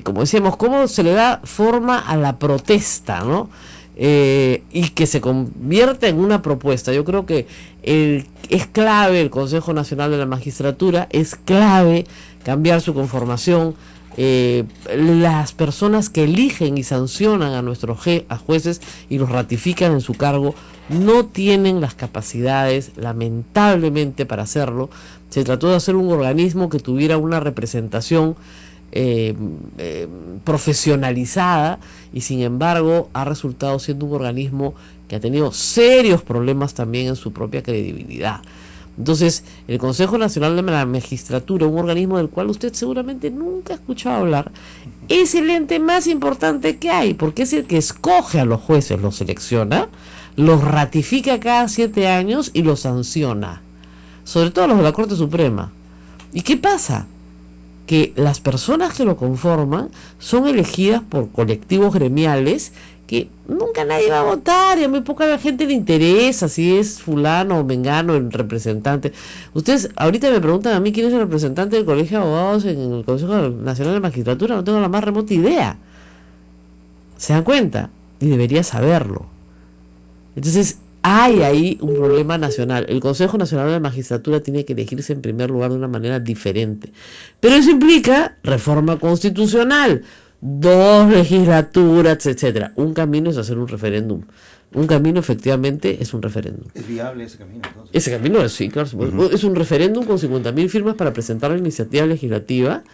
Speaker 2: Como decíamos, cómo se le da forma a la protesta, ¿no? Y que se convierta en una propuesta. Yo creo que es clave el Consejo Nacional de la Magistratura, es clave cambiar su conformación. Las personas que eligen y sancionan a nuestros jueces y los ratifican en su cargo no tienen las capacidades, lamentablemente, para hacerlo. Se trató de hacer un organismo que tuviera una representación profesionalizada y sin embargo ha resultado siendo un organismo que ha tenido serios problemas también en su propia credibilidad. Entonces, el Consejo Nacional de la Magistratura, un organismo del cual usted seguramente nunca ha escuchado hablar, es el ente más importante que hay, porque es el que escoge a los jueces, los selecciona, los ratifica cada 7 años y los sanciona, sobre todo los de la Corte Suprema. ¿Y qué pasa? Que las personas que lo conforman son elegidas por colectivos gremiales que nunca nadie va a votar y a muy poca gente le interesa si es fulano o mengano el representante. Ustedes ahorita me preguntan a mí quién es el representante del Colegio de Abogados en el Consejo Nacional de Magistratura, no tengo la más remota idea. ¿Se dan cuenta? Y debería saberlo. Entonces hay ahí un problema nacional. El Consejo Nacional de la Magistratura tiene que elegirse en primer lugar de una manera diferente. Pero eso implica reforma constitucional, 2 legislaturas, etcétera. Un camino es hacer un referéndum. Un camino efectivamente es un referéndum.
Speaker 3: ¿Es viable ese camino entonces?
Speaker 2: Ese camino es, sí, claro. Es un referéndum con 50.000 firmas para presentar la iniciativa legislativa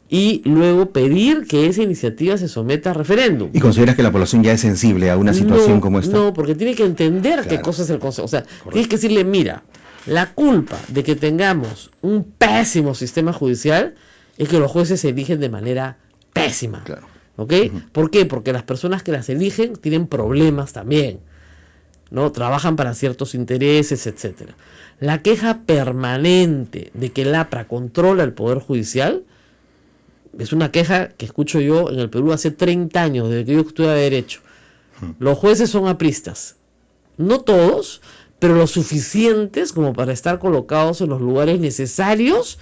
Speaker 2: y luego pedir que esa iniciativa se someta a referéndum.
Speaker 3: ¿Y consideras que la población ya es sensible a una situación como esta?
Speaker 2: No, porque tiene que entender qué cosa es el Consejo. O sea, tienes que decirle, mira, la culpa de que tengamos un pésimo sistema judicial es que los jueces se eligen de manera pésima.
Speaker 3: Claro.
Speaker 2: ¿Ok? ¿Por qué? Porque las personas que las eligen tienen problemas también, ¿no? Trabajan para ciertos intereses, etcétera. La queja permanente de que el APRA controla el Poder Judicial es una queja que escucho yo en el Perú hace 30 años, desde que yo estudié Derecho. Los jueces son apristas. No todos, pero lo suficientes como para estar colocados en los lugares necesarios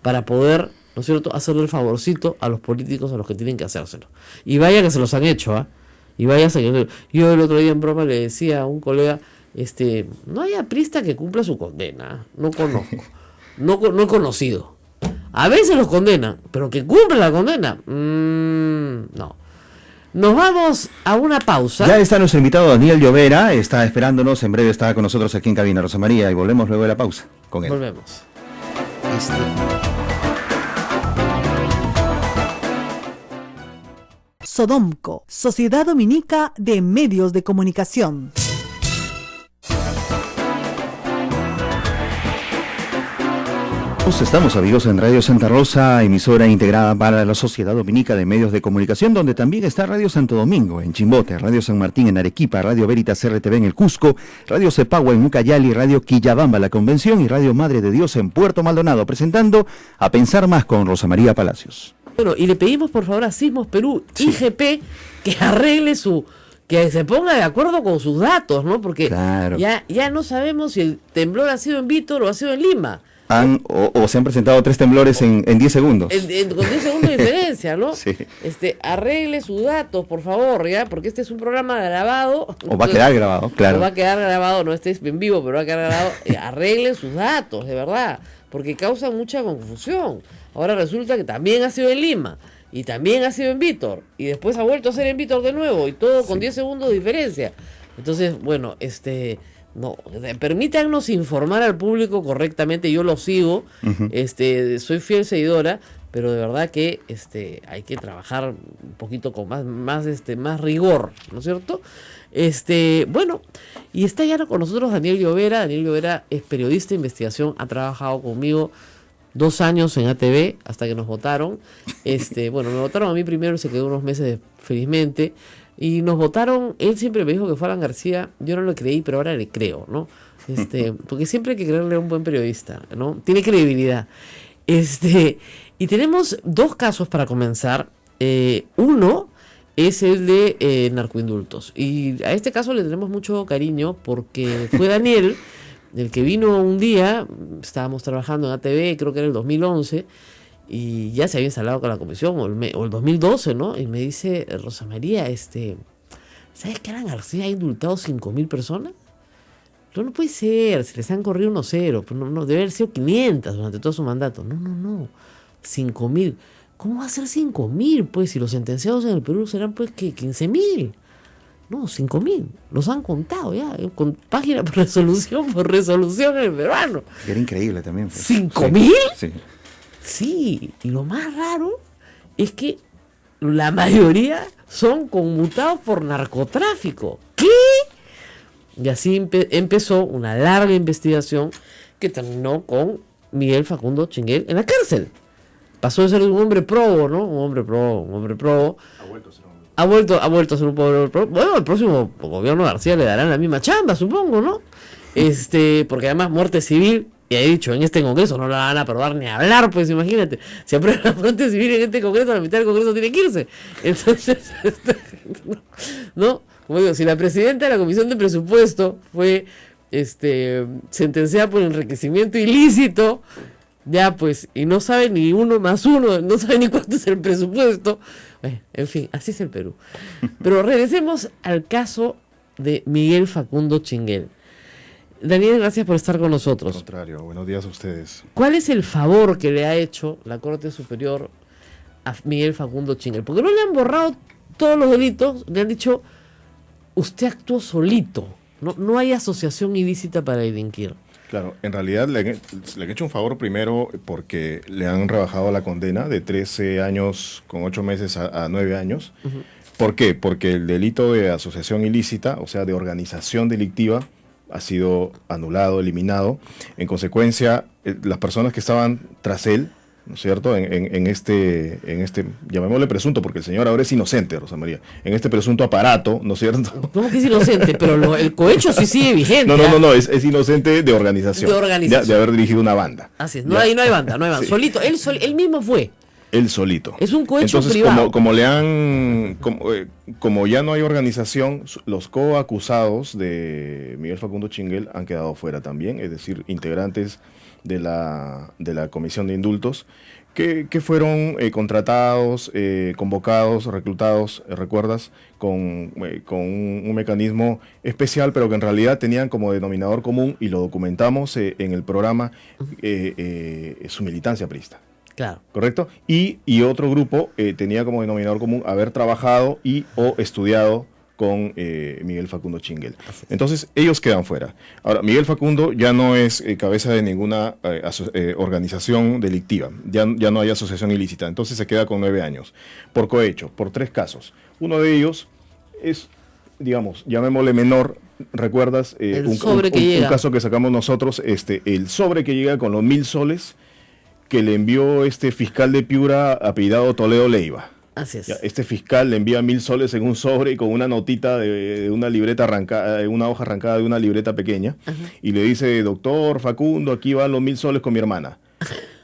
Speaker 2: para poder, ¿no es cierto?, hacerle el favorcito a los políticos a los que tienen que hacérselo. Y vaya que se los han hecho, ¿ah? Y vaya que yo el otro día en broma le decía a un colega, no hay aprista que cumpla su condena. No conozco. No he conocido. A veces los condenan, pero que cumpla la condena, no. Nos vamos a una pausa.
Speaker 3: Ya está nuestro invitado Daniel Llovera, está esperándonos, en breve está con nosotros aquí en cabina, Rosa María, y volvemos luego de la pausa con él.
Speaker 2: Volvemos.
Speaker 4: Sodomco, Sociedad Dominica de Medios de Comunicación.
Speaker 3: Estamos amigos en Radio Santa Rosa, emisora integrada para la Sociedad Dominica de Medios de Comunicación, donde también está Radio Santo Domingo en Chimbote, Radio San Martín en Arequipa, Radio Veritas RTV en el Cusco, Radio Cepagua en Ucayali, Radio Quillabamba La Convención y Radio Madre de Dios en Puerto Maldonado, presentando A Pensar Más con Rosa María Palacios.
Speaker 2: Bueno, y le pedimos por favor a Sismos Perú, IGP, que arregle que se ponga de acuerdo con sus datos, ¿no? Porque
Speaker 3: claro,
Speaker 2: ya no sabemos si el temblor ha sido en Vítor o ha sido en Lima.
Speaker 3: o se han presentado 3 temblores en 10 segundos.
Speaker 2: Con 10 segundos de diferencia, ¿no?
Speaker 3: Sí.
Speaker 2: Arregle sus datos, por favor, ¿ya? Porque este es un programa grabado.
Speaker 3: O va a quedar grabado, claro.
Speaker 2: O va a quedar grabado, no estés en vivo, pero va a quedar grabado. Arreglen sus datos, de verdad, porque causan mucha confusión. Ahora resulta que también ha sido en Lima, y también ha sido en Vítor, y después ha vuelto a ser en Vítor de nuevo, y todo con 10 segundos de diferencia. Entonces, bueno, no, permítanos informar al público correctamente. Yo lo sigo, soy fiel seguidora, pero de verdad que hay que trabajar un poquito con más rigor, ¿no es cierto? Bueno, y está ya con nosotros Daniel Llovera. Daniel Llovera es periodista de investigación, ha trabajado conmigo 2 años en ATV hasta que nos votaron. Bueno, me votaron a mí primero y se quedó unos meses felizmente. Y nos votaron, él siempre me dijo que fue Alan García, yo no lo creí, pero ahora le creo, ¿no? Porque siempre hay que creerle a un buen periodista, ¿no? Tiene credibilidad. Y tenemos 2 casos para comenzar. Uno es el de narcoindultos. Y a este caso le tenemos mucho cariño porque fue Daniel el que vino un día, estábamos trabajando en ATV, creo que era el 2011, y ya se había instalado con la comisión, o el 2012, ¿no? Y me dice, Rosa María, ¿sabes que Alan García ha indultado 5.000 personas? No puede ser, se les han corrido unos ceros, pero no, debe haber sido 500 durante todo su mandato. No, 5.000. ¿Cómo va a ser 5.000? Pues si los sentenciados en el Perú serán pues que 15.000. No, 5.000. Los han contado ya, con página por resolución en el peruano.
Speaker 3: Era increíble también. Pues.
Speaker 2: ¿5.000?
Speaker 3: Sí.
Speaker 2: Sí, y lo más raro es que la mayoría son conmutados por narcotráfico. ¿Qué? Y así empezó una larga investigación que terminó con Miguel Facundo Chinguel en la cárcel. Pasó de ser un hombre probo, ¿no? Un hombre probo. Ha vuelto a ser un hombre probo. Bueno, el próximo gobierno de García le darán la misma chamba, supongo, ¿no? Porque además muerte civil, y he dicho, en este congreso no la van a aprobar ni a hablar, pues imagínate. Si aprueba la muerte civil en este congreso, la mitad del congreso tiene que irse. Entonces, ¿no? Como digo, si la presidenta de la Comisión de Presupuesto fue sentenciada por enriquecimiento ilícito, ya pues, y no sabe ni 1 más 1, no sabe ni cuánto es el presupuesto. En fin, así es el Perú. Pero regresemos al caso de Miguel Facundo Chinguel. Daniel, gracias por estar con nosotros.
Speaker 6: Al contrario, buenos días a ustedes.
Speaker 2: ¿Cuál es el favor que le ha hecho la Corte Superior a Miguel Facundo Chinguel? Porque no le han borrado todos los delitos, le han dicho, usted actuó solito, no hay asociación ilícita para delinquir.
Speaker 6: Claro, en realidad le han hecho un favor primero porque le han rebajado la condena de 13 años con 8 meses a 9 años. Uh-huh. ¿Por qué? Porque el delito de asociación ilícita, o sea, de organización delictiva, ha sido anulado, eliminado. En consecuencia, las personas que estaban tras él, ¿no es cierto?, en este, llamémosle presunto, porque el señor ahora es inocente, Rosa María, en este presunto aparato, ¿no es cierto?
Speaker 2: ¿Cómo que es inocente? Pero el cohecho sí sigue vigente.
Speaker 6: No, es inocente de organización. De haber dirigido una banda.
Speaker 2: Así es, no hay banda. Sí. Solito, él mismo fue.
Speaker 6: Él solito.
Speaker 2: Es un cohecho
Speaker 6: entonces,
Speaker 2: privado.
Speaker 6: Como ya no hay organización, los coacusados de Miguel Facundo Chinguel han quedado fuera también, es decir, integrantes de la Comisión de Indultos, que fueron contratados, convocados, reclutados, ¿recuerdas? Con un mecanismo especial, pero que en realidad tenían como denominador común, y lo documentamos en el programa, su militancia priista.
Speaker 2: Claro.
Speaker 6: ¿Correcto? Y otro grupo tenía como denominador común haber trabajado o estudiado con Miguel Facundo Chinguel. Entonces, ellos quedan fuera. Ahora, Miguel Facundo ya no es cabeza de ninguna organización delictiva. Ya no hay asociación ilícita. Entonces, se queda con 9 años. Por cohecho, por 3 casos. Uno de ellos es, digamos, llamémosle menor. ¿Recuerdas? Un caso que sacamos nosotros, el sobre que llega con los 1.000 soles que le envió este fiscal de Piura apellidado Toledo Leiva.
Speaker 2: Así es.
Speaker 6: Este fiscal le envía 1.000 soles en un sobre y con una notita de una libreta arrancada, una hoja arrancada de una libreta pequeña. Ajá. Y le dice, doctor Facundo, aquí van los 1.000 soles con mi hermana.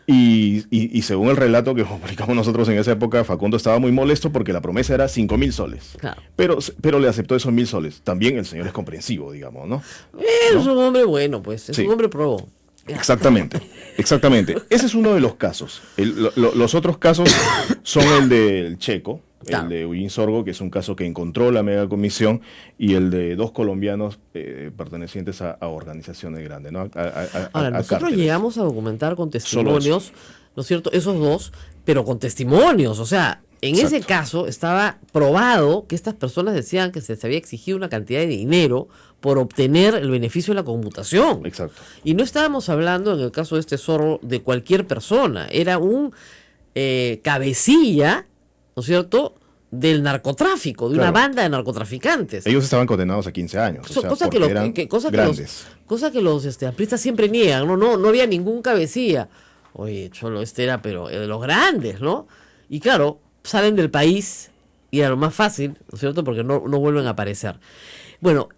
Speaker 6: Y según el relato que publicamos nosotros en esa época, Facundo estaba muy molesto porque la promesa era 5.000 soles. Claro. Pero le aceptó esos 1.000 soles. También el señor es comprensivo, digamos, ¿no?
Speaker 2: Es un hombre bueno, pues. Es un hombre probo.
Speaker 6: Exactamente. Ese es uno de los casos. Los otros casos son el del Checo, el de Eugene Sorgo, que es un caso que encontró la megacomisión, y el de 2 colombianos pertenecientes a organizaciones grandes, ¿no?
Speaker 2: Ahora, nosotros
Speaker 6: cárteles.
Speaker 2: llegamos a documentar con testimonios, ¿no es cierto? Esos 2, pero con testimonios, o sea, en ese caso estaba probado que estas personas decían que se les había exigido una cantidad de dinero por obtener el beneficio de la conmutación.
Speaker 6: Exacto.
Speaker 2: Y no estábamos hablando, en el caso de este Zorro, de cualquier persona. Era un cabecilla, ¿no es cierto?, del narcotráfico, de una banda de narcotraficantes.
Speaker 6: Ellos estaban condenados a 15 años.
Speaker 2: Cosa que los apristas siempre niegan, no había ningún cabecilla. Oye, Cholo, era pero de los grandes, ¿no? Y claro, salen del país y era lo más fácil, ¿no es cierto?, porque no vuelven a aparecer. Bueno,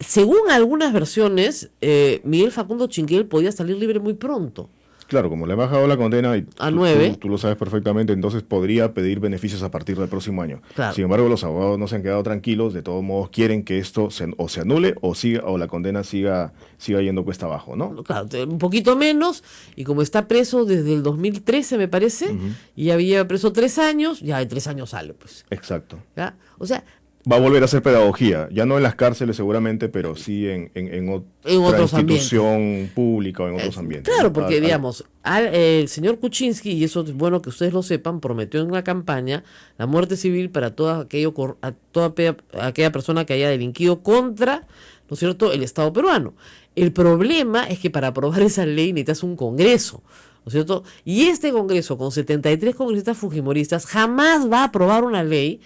Speaker 2: según algunas versiones, Miguel Facundo Chinguel podía salir libre muy pronto.
Speaker 6: Claro, como le ha bajado la condena y
Speaker 2: a 9,
Speaker 6: tú lo sabes perfectamente, entonces podría pedir beneficios a partir del próximo año.
Speaker 2: Claro.
Speaker 6: Sin embargo, los abogados no se han quedado tranquilos, de todos modos quieren que esto se anule o la condena siga yendo cuesta abajo, ¿no?
Speaker 2: Claro, un poquito menos, y como está preso desde el 2013, me parece, y había preso 3 años, ya de 3 años sale, pues.
Speaker 6: Exacto.
Speaker 2: ¿Ya? O sea,
Speaker 6: va a volver a hacer pedagogía, ya no en las cárceles seguramente, pero sí en otra institución pública o en otros ambientes.
Speaker 2: Claro, porque digamos, el señor Kuczynski, y eso es bueno que ustedes lo sepan, prometió en una campaña la muerte civil para toda aquella persona que haya delinquido contra, ¿no es cierto?, el Estado peruano. El problema es que para aprobar esa ley necesitas un congreso, ¿no es cierto? Y este congreso, con 73 congresistas fujimoristas, jamás va a aprobar una ley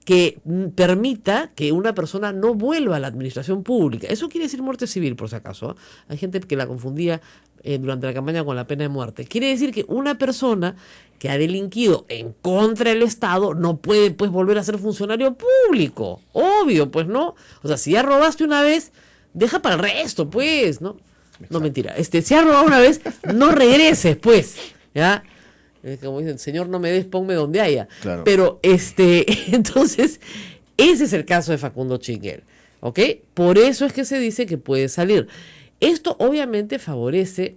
Speaker 2: que permita que una persona no vuelva a la administración pública. Eso quiere decir muerte civil, por si acaso. Hay gente que la confundía durante la campaña con la pena de muerte. Quiere decir que una persona que ha delinquido en contra del Estado no puede, pues, volver a ser funcionario público. Obvio, pues, ¿no? O sea, si ya robaste una vez, deja para el resto, pues, ¿no? Exacto. No, mentira. Si has robado una vez, no regreses, pues, ¿ya? Como dicen, Señor, no me des, ponme donde haya.
Speaker 6: Claro.
Speaker 2: Pero, entonces, ese es el caso de Facundo Chinguel, ¿ok? Por eso es que se dice que puede salir. Esto obviamente favorece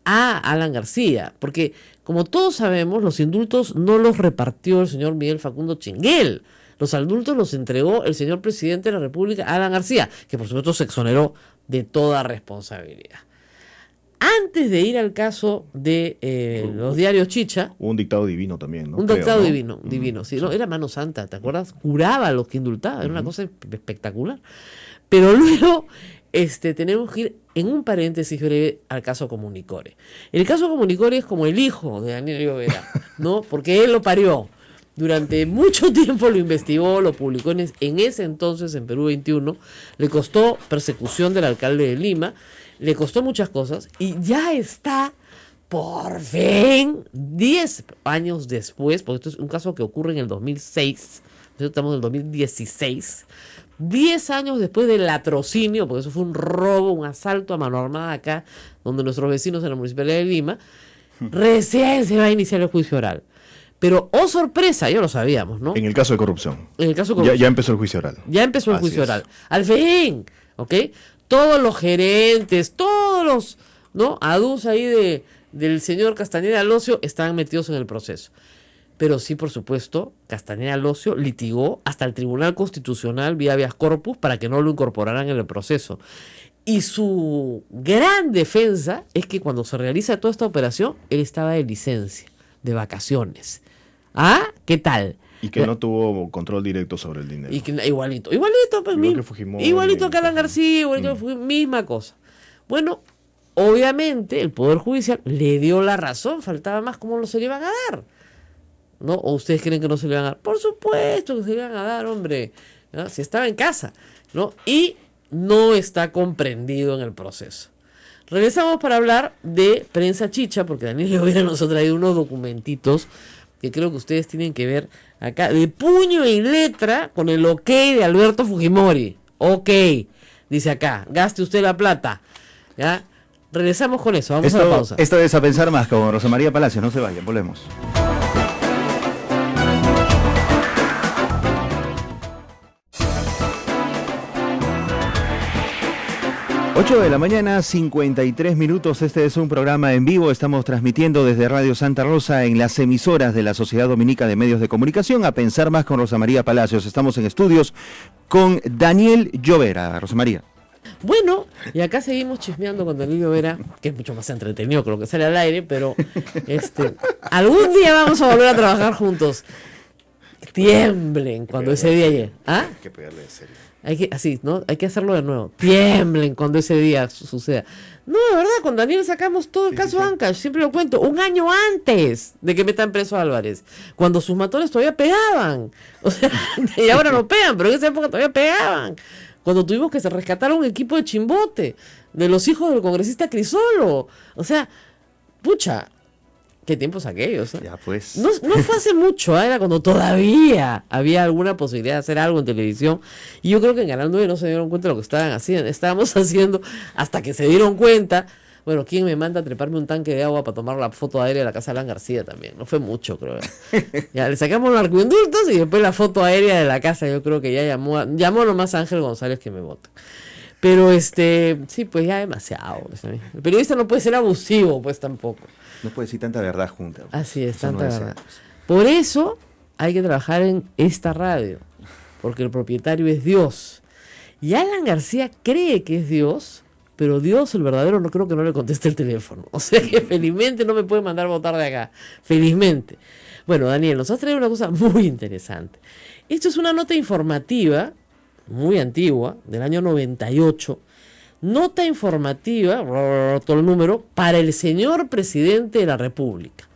Speaker 2: a Alan García, porque, como todos sabemos, los indultos no los repartió el señor Miguel Facundo Chinguel. Los indultos los entregó el señor presidente de la República, Alan García, que por supuesto se exoneró de toda responsabilidad. Antes de ir al caso de los diarios Chicha...
Speaker 6: Hubo un dictado divino también, ¿no?
Speaker 2: Un dictado divino, sí, no, era mano santa, ¿te acuerdas? Curaba a los que indultaba, era una cosa espectacular. Pero luego tenemos que ir en un paréntesis breve al caso Comunicore. El caso Comunicore es como el hijo de Daniel Llovera, ¿no? Porque él lo parió. Durante mucho tiempo lo investigó, lo publicó en ese entonces en Perú 21, le costó persecución del alcalde de Lima, le costó muchas cosas y ya está, por fin, 10 años después, porque esto es un caso que ocurre en el 2006, estamos en el 2016, 10 años después del latrocinio, porque eso fue un robo, un asalto a mano armada acá, donde nuestros vecinos en la Municipalidad de Lima, recién se va a iniciar el juicio oral. Pero, oh sorpresa, ya lo sabíamos, ¿no?
Speaker 6: En el caso de corrupción.
Speaker 2: En el caso de corrupción.
Speaker 6: Ya empezó el juicio oral.
Speaker 2: Ya empezó el juicio oral. Al fin, ¿ok? Todos los gerentes, todos los, ¿no?, adus ahí del señor Castañeda Locio están metidos en el proceso. Pero sí, por supuesto, Castañeda Locio litigó hasta el Tribunal Constitucional vía habeas corpus para que no lo incorporaran en el proceso. Y su gran defensa es que cuando se realiza toda esta operación, él estaba de licencia, de vacaciones. ¿Ah? ¿Qué tal?
Speaker 6: Y que no tuvo control directo sobre el dinero.
Speaker 2: Y que, igualito, pues, igualito que Alan García, igualito que misma cosa. Bueno, obviamente el Poder Judicial le dio la razón, faltaba más, ¿cómo no se le iban a dar? ¿No? ¿O ustedes creen que no se le iban a dar? Por supuesto que se le iban a dar, hombre, ¿no? Si estaba en casa, ¿no? Y no está comprendido en el proceso. Regresamos para hablar de Prensa Chicha, porque Daniel Llovera nos ha traído unos documentitos que creo que ustedes tienen que ver acá, de puño y letra, con el ok de Alberto Fujimori. Ok, dice acá, gaste usted la plata. ¿Ya? Regresamos con eso, vamos a la pausa.
Speaker 3: Esto es A Pensar Más con Rosa María Palacio, no se vayan, volvemos. 8 de la mañana, 53 minutos. Este es un programa en vivo. Estamos transmitiendo desde Radio Santa Rosa en las emisoras de la Sociedad Dominica de Medios de Comunicación. A pensar más con Rosa María Palacios. Estamos en estudios con Daniel Llovera. Rosa María.
Speaker 2: Bueno, y acá seguimos chismeando con Daniel Llovera, que es mucho más entretenido que lo que sale al aire, pero algún día vamos a volver a trabajar juntos. Tiemblen cuando ese día llegue. ¿Ah?
Speaker 6: Hay que pegarle de serio.
Speaker 2: Hay que hacerlo de nuevo. Tiemblen cuando ese día suceda. No, de verdad, con Daniel sacamos todo el caso Ancash, siempre lo cuento, un año antes de que metan preso a Álvarez, cuando sus matones todavía pegaban. O sea, y ahora no pegan, pero en esa época todavía pegaban. Cuando tuvimos que rescatar a un equipo de Chimbote, de los hijos del congresista Crisolo. O sea, pucha, qué tiempos aquellos, ¿eh?
Speaker 3: Ya pues.
Speaker 2: No fue hace mucho, ¿eh? Era cuando todavía había alguna posibilidad de hacer algo en televisión. Y yo creo que en Canal 9 no se dieron cuenta de lo que estábamos haciendo hasta que se dieron cuenta. Bueno, ¿quién me manda a treparme un tanque de agua para tomar la foto aérea de la casa de Alan García también? No fue mucho, creo. Ya le sacamos los arcoindultos y después la foto aérea de la casa. Yo creo que ya llamó nomás a Ángel González que me vote. Pero sí, pues ya demasiado. El periodista no puede ser abusivo, pues tampoco.
Speaker 3: No puede decir tanta verdad junta.
Speaker 2: Así es,
Speaker 3: Eso
Speaker 2: tanta
Speaker 3: no
Speaker 2: verdad. Por eso hay que trabajar en esta radio, porque el propietario es Dios. Y Alan García cree que es Dios, pero Dios, el verdadero, no creo que no le conteste el teléfono. O sea que felizmente no me puede mandar votar de acá. Felizmente. Bueno, Daniel, nos has traído una cosa muy interesante. Esto es una nota informativa, muy antigua, del año 98. Nota informativa, todo el número, para el señor presidente de la República.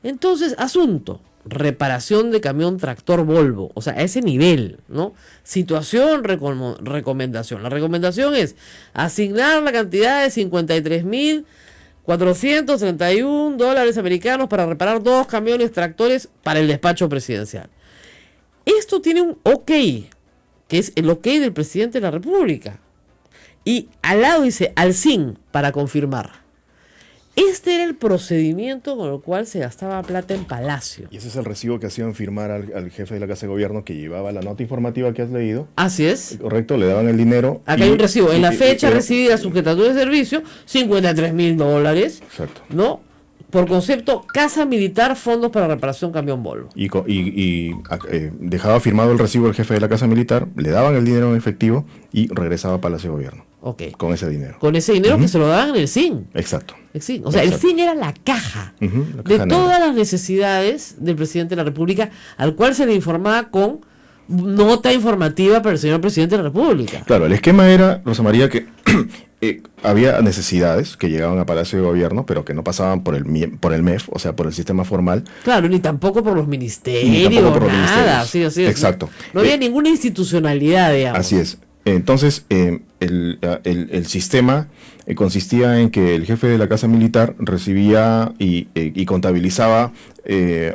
Speaker 2: Entonces, asunto, reparación de camión tractor Volvo, o sea, a ese nivel, ¿no? Situación, recomendación. La recomendación es asignar la cantidad de $53.431 americanos para reparar 2 camiones tractores para el despacho presidencial. Esto tiene un ok, que es el ok del presidente de la República. Y al lado dice al SIN para confirmar. Este era el procedimiento con el cual se gastaba plata en Palacio.
Speaker 6: Y ese es el recibo que hacían firmar al jefe de la Casa de Gobierno que llevaba la nota informativa que has leído.
Speaker 2: Así es.
Speaker 6: Correcto, le daban el dinero.
Speaker 2: Acá hay un recibo. En la fecha recibida sujetatura de servicio, $53.000.
Speaker 6: Exacto.
Speaker 2: ¿No? Por concepto, Casa Militar, fondos para reparación camión Volvo.
Speaker 6: Y dejaba firmado el recibo el jefe de la Casa Militar, le daban el dinero en efectivo y regresaba a Palacio de Gobierno.
Speaker 2: Ok.
Speaker 6: Con ese dinero.
Speaker 2: Con ese dinero que se lo daban en el SIN.
Speaker 6: Exacto.
Speaker 2: O sea, el SIN era la caja
Speaker 6: La
Speaker 2: de
Speaker 6: caja
Speaker 2: todas
Speaker 6: negra.
Speaker 2: las necesidades del presidente de la República, al cual se le informaba con nota informativa para el señor presidente de la República.
Speaker 6: Claro, el esquema era, Rosa María, que había necesidades que llegaban a Palacio de Gobierno, pero que no pasaban por el MEF, o sea, por el sistema formal.
Speaker 2: Claro, ni tampoco por los ministerios,
Speaker 6: Ni tampoco por los
Speaker 2: nada.
Speaker 6: ministerios.
Speaker 2: Sí.
Speaker 6: Exacto.
Speaker 2: No había ninguna institucionalidad, digamos.
Speaker 6: Así es. Entonces, el sistema consistía en que el jefe de la Casa Militar recibía y contabilizaba,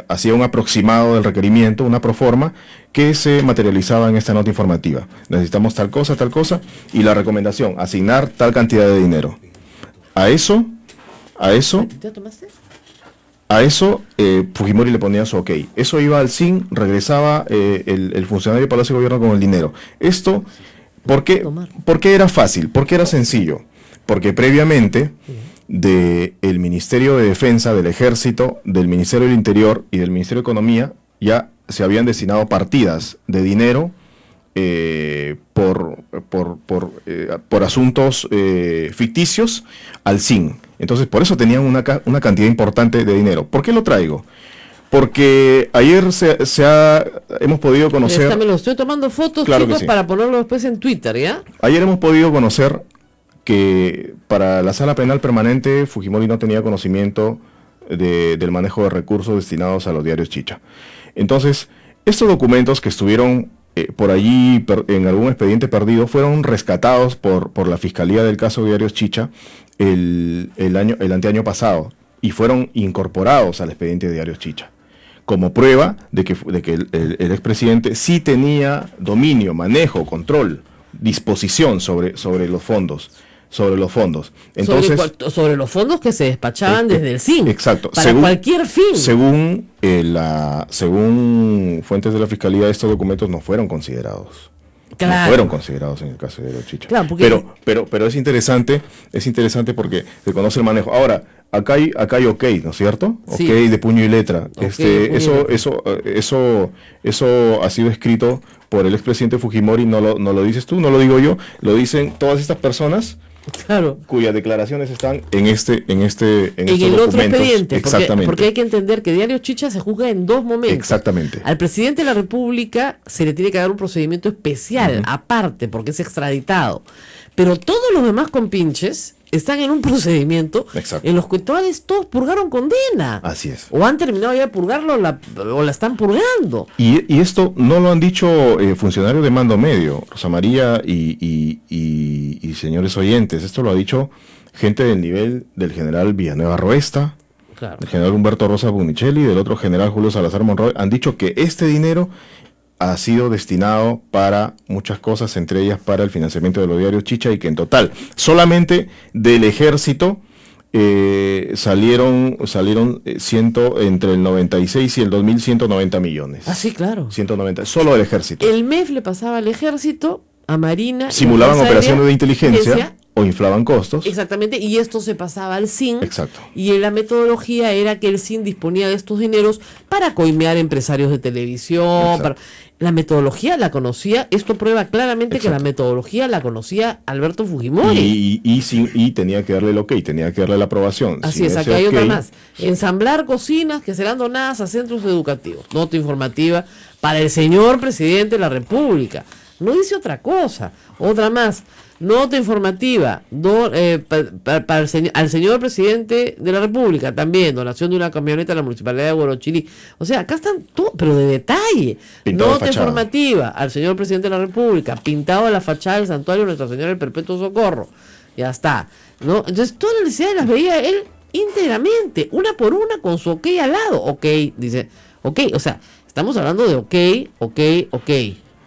Speaker 6: hacía un aproximado del requerimiento, una proforma, que se materializaba en esta nota informativa. Necesitamos tal cosa, y la recomendación, asignar tal cantidad de dinero. A eso,
Speaker 2: ¿Te tomaste?
Speaker 6: Fujimori le ponía su ok. Eso iba al SIN, regresaba el funcionario de Palacio de Gobierno con el dinero. Esto... ¿Por qué era fácil? ¿Por qué era sencillo? Porque previamente del Ministerio de Defensa, del Ejército, del Ministerio del Interior y del Ministerio de Economía ya se habían destinado partidas de dinero por asuntos ficticios al SIN. Entonces, por eso tenían una cantidad importante de dinero. ¿Por qué lo traigo? Porque ayer hemos podido conocer...
Speaker 2: Me lo estoy tomando fotos,
Speaker 6: claro,
Speaker 2: chicos,
Speaker 6: sí,
Speaker 2: para ponerlo después en Twitter, ¿ya?
Speaker 6: Ayer hemos podido conocer que para la sala penal permanente Fujimori no tenía conocimiento del manejo de recursos destinados a los diarios Chicha. Entonces, estos documentos que estuvieron por allí en algún expediente perdido fueron rescatados por la Fiscalía del caso Diarios Chicha el anteaño pasado y fueron incorporados al expediente de Diarios Chicha, como prueba de que el expresidente sí tenía dominio, manejo, control, disposición sobre los fondos. Entonces,
Speaker 2: sobre los fondos que se despachaban desde el SIN.
Speaker 6: Exacto.
Speaker 2: Para cualquier fin.
Speaker 6: Según fuentes de la Fiscalía, estos documentos no fueron considerados.
Speaker 2: Claro.
Speaker 6: No fueron considerados en el caso de Diario Chicha.
Speaker 2: Claro, porque-
Speaker 6: pero es interesante porque se conoce el manejo. Ahora, acá hay ok, ¿no es cierto?
Speaker 2: Sí.
Speaker 6: Ok de puño y letra.
Speaker 2: Ok de puño y
Speaker 6: Eso ha sido escrito por el expresidente Fujimori, no lo dices tú, no lo digo yo, lo dicen todas estas personas
Speaker 2: Claro.
Speaker 6: cuyas declaraciones están en estos
Speaker 2: En el otro
Speaker 6: documentos.
Speaker 2: expediente,
Speaker 6: Exactamente.
Speaker 2: porque hay que entender que Diario Chicha se juzga en dos momentos.
Speaker 6: Exactamente.
Speaker 2: Al presidente de la República se le tiene que dar un procedimiento especial, aparte, porque es extraditado. Pero todos los demás compinches están en un procedimiento
Speaker 6: Exacto.
Speaker 2: en los cuales todos purgaron condena.
Speaker 6: Así es.
Speaker 2: O han terminado ya de purgarlo o la están purgando.
Speaker 6: Y esto no lo han dicho funcionarios de mando medio, Rosa María y señores oyentes. Esto lo ha dicho gente del nivel del general Villanueva Roesta,
Speaker 2: Claro.
Speaker 6: del general Humberto Rosa Bunicelli, del otro general Julio Salazar Monroy. Han dicho que este dinero ha sido destinado para muchas cosas, entre ellas para el financiamiento de los diarios Chicha, y que en total, solamente del ejército, salieron entre el 96 y el 2000 190 millones.
Speaker 2: Ah, sí, claro.
Speaker 6: 190, solo del ejército.
Speaker 2: El MEF le pasaba al ejército, a Marina. y a
Speaker 6: Simulaban
Speaker 2: Fuerza
Speaker 6: operaciones
Speaker 2: Aérea,
Speaker 6: de inteligencia o inflaban costos.
Speaker 2: Exactamente, y esto se pasaba al SIN.
Speaker 6: Exacto.
Speaker 2: Y la metodología era que el SIN disponía de estos dineros para coimear empresarios de televisión.
Speaker 6: Exacto.
Speaker 2: La metodología la conocía, esto prueba claramente que la
Speaker 6: Exacto.
Speaker 2: metodología la conocía Alberto Fujimori.
Speaker 6: Y tenía que darle el ok, tenía que darle la aprobación.
Speaker 2: Así
Speaker 6: Sin
Speaker 2: es,
Speaker 6: ese
Speaker 2: acá hay otra
Speaker 6: ok,
Speaker 2: más. Ensamblar cocinas que serán donadas a centros educativos. Nota informativa para el señor presidente de la República. No dice otra cosa. Otra más. Nota informativa para al señor presidente de la República. También donación de una camioneta a la municipalidad de Huarochirí. O sea, acá están todos, pero de detalle.
Speaker 6: Pintado de
Speaker 2: Nota
Speaker 6: fachada.
Speaker 2: informativa al señor presidente de la República. Pintado a la fachada del santuario Nuestra Señora del Perpetuo Socorro. Ya está. ¿No? Entonces todas las necesidades las veía él íntegramente, una por una, con su ok al lado. Ok, dice, ok, o sea, estamos hablando de ok,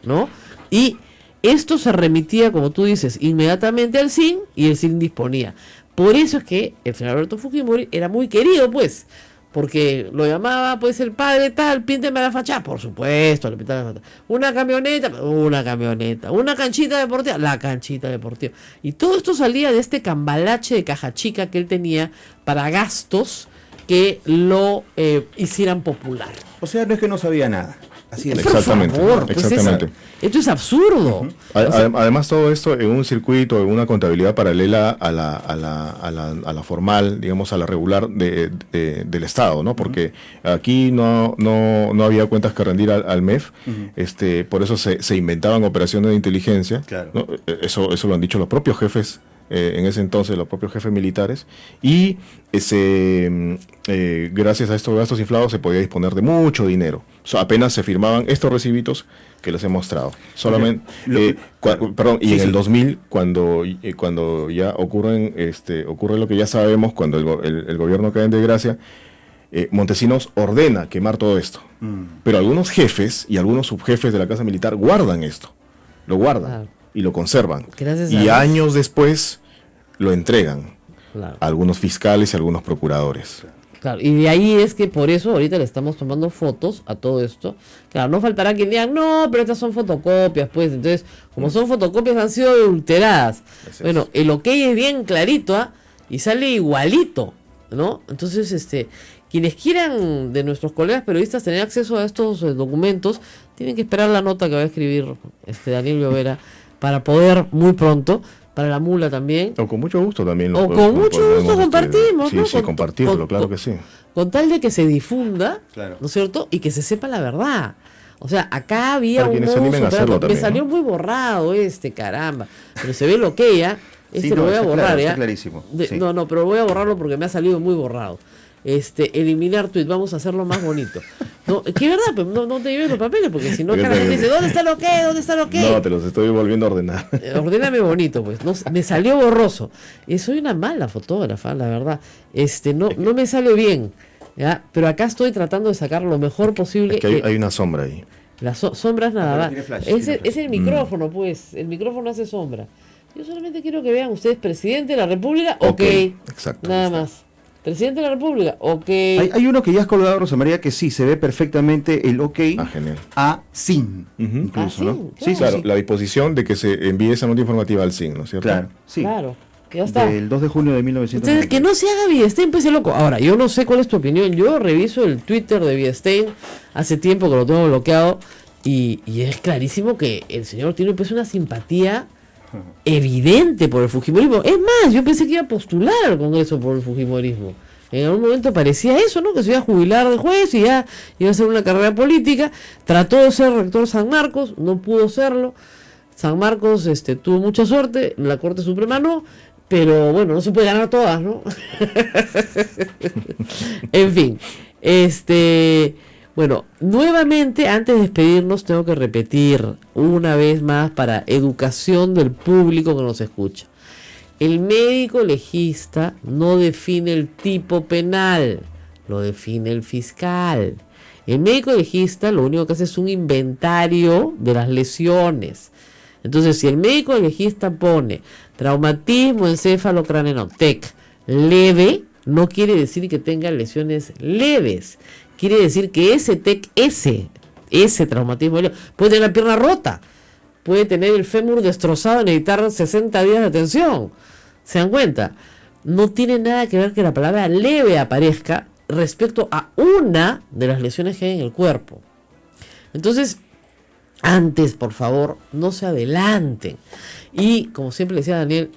Speaker 2: ¿no? Y esto se remitía, como tú dices, inmediatamente al SIN, y el SIN disponía. Por eso es que el señor Alberto Fujimori era muy querido, pues, porque lo llamaba, pues, el padre tal, pínteme la fachada, por supuesto, le pintaba la fachada. Una camioneta, una canchita deportiva, la canchita deportiva. Y todo esto salía de este cambalache de caja chica que él tenía para gastos que lo hicieran popular.
Speaker 3: O sea, no es que no sabía nada. Así es.
Speaker 2: Por
Speaker 6: Exactamente,
Speaker 2: favor, pues
Speaker 6: exactamente.
Speaker 2: esto es absurdo. O sea,
Speaker 6: Además, todo esto en un circuito, en una contabilidad paralela a la formal, digamos, a la regular del Estado, ¿no? Porque aquí no había cuentas que rendir al MEF, por eso se inventaban operaciones de inteligencia.
Speaker 3: Claro.
Speaker 6: ¿No? Eso lo han dicho los propios jefes, en ese entonces, los propios jefes militares, y gracias a estos gastos inflados se podía disponer de mucho dinero. Apenas se firmaban estos recibitos que les he mostrado. Solamente, y en el 2000, cuando ya ocurre lo que ya sabemos, cuando el gobierno cae en desgracia, Montesinos ordena quemar todo esto. Pero algunos jefes y algunos subjefes de la Casa Militar guardan esto, lo guardan.
Speaker 2: Claro.
Speaker 6: Y lo conservan.
Speaker 2: Gracias a
Speaker 6: Y
Speaker 2: Dios.
Speaker 6: años después lo entregan
Speaker 2: claro.
Speaker 6: a algunos fiscales y a algunos procuradores.
Speaker 2: Claro, y de ahí es que por eso ahorita le estamos tomando fotos a todo esto. Claro, no faltará quien diga, no, pero estas son fotocopias, pues. Entonces, como son fotocopias, han sido adulteradas.
Speaker 6: Así
Speaker 2: Bueno,
Speaker 6: es.
Speaker 2: el ok es bien clarito, ¿ah? Y sale igualito, ¿no? Entonces, quienes quieran de nuestros colegas periodistas tener acceso a estos documentos, tienen que esperar la nota que va a escribir Daniel Llovera para poder muy pronto, para la mula también.
Speaker 6: O con mucho gusto también.
Speaker 2: O con mucho gusto compartimos,
Speaker 6: Sí,
Speaker 2: ¿no?
Speaker 6: sí, compartirlo,
Speaker 2: Con-
Speaker 6: claro que sí.
Speaker 2: Con tal de que se difunda,
Speaker 3: Claro.
Speaker 2: ¿no es cierto? Y que se sepa la verdad. O sea, acá había
Speaker 6: Para
Speaker 2: un
Speaker 6: quienes se animen a hacerlo
Speaker 2: me
Speaker 6: también,
Speaker 2: salió
Speaker 6: ¿no?
Speaker 2: muy borrado caramba. Pero se ve lo que ya.
Speaker 3: Sí,
Speaker 2: Lo
Speaker 3: no,
Speaker 2: voy a
Speaker 3: está
Speaker 2: borrar,
Speaker 3: claro,
Speaker 2: ¿ya?
Speaker 3: está clarísimo, sí.
Speaker 2: No, pero voy a borrarlo porque me ha salido muy borrado. Eliminar tweet, vamos a hacerlo más bonito. No, que verdad, pues, no te lleves los papeles, porque si no,
Speaker 6: Porque
Speaker 2: acá la
Speaker 6: te-
Speaker 2: gente dice, ¿dónde está lo que? ¿Dónde está lo que?
Speaker 6: No, te los estoy volviendo a ordenar.
Speaker 2: Ordéname bonito, pues. No, me salió borroso. Soy una mala fotógrafa, la verdad. No me sale bien. ¿Ya? Pero acá estoy tratando de sacar lo mejor posible.
Speaker 6: Es que hay una sombra ahí.
Speaker 2: Las sombras nada
Speaker 3: pero
Speaker 2: más.
Speaker 3: tiene flash,
Speaker 2: Es
Speaker 3: tiene flash.
Speaker 2: el micrófono, pues. El micrófono hace sombra. Yo solamente quiero que vean ustedes, presidente de la República, ok.
Speaker 6: Exacto.
Speaker 2: Nada más. Presidente de la República, ok.
Speaker 3: Hay uno que ya has colgado, Rosa María, que sí, se ve perfectamente el ok
Speaker 6: Genial.
Speaker 3: a SIN,
Speaker 6: Ujú.
Speaker 3: incluso,
Speaker 2: Ah,
Speaker 3: ¿no?
Speaker 2: SIN,
Speaker 3: Sí,
Speaker 6: Claro,
Speaker 3: sí,
Speaker 6: la disposición de que se envíe esa nota informativa al SIN, ¿no es cierto?
Speaker 3: claro, sí.
Speaker 2: Claro, que ya está.
Speaker 3: Del 2 de junio de
Speaker 2: Entonces,
Speaker 3: 1990.
Speaker 2: que no se haga Villestein, pues, loco. Ahora, yo no sé cuál es tu opinión. Yo reviso el Twitter de Villestein hace tiempo que lo tengo bloqueado y es clarísimo que el señor tiene pues una simpatía evidente por el fujimorismo. Es más, yo pensé que iba a postular al Congreso por el fujimorismo. En algún momento parecía eso, ¿no? Que se iba a jubilar de juez y ya iba a hacer una carrera política. Trató de ser rector San Marcos, no pudo serlo. San Marcos tuvo mucha suerte, la Corte Suprema no, pero bueno, no se puede ganar todas, ¿no? En fin, bueno, nuevamente, antes de despedirnos, tengo que repetir una vez más para educación del público que nos escucha. El médico legista no define el tipo penal, lo define el fiscal. El médico legista lo único que hace es un inventario de las lesiones. Entonces, si el médico legista pone traumatismo encéfalo-craneano TEC leve, no quiere decir que tenga lesiones leves. Quiere decir que ese TEC, ese traumatismo leve, puede tener la pierna rota, puede tener el fémur destrozado y necesitar 60 días de atención. ¿Se dan cuenta? No tiene nada que ver que la palabra leve aparezca respecto a una de las lesiones que hay en el cuerpo. Entonces, antes, por favor, no se adelanten. Y, como siempre le decía a Daniel,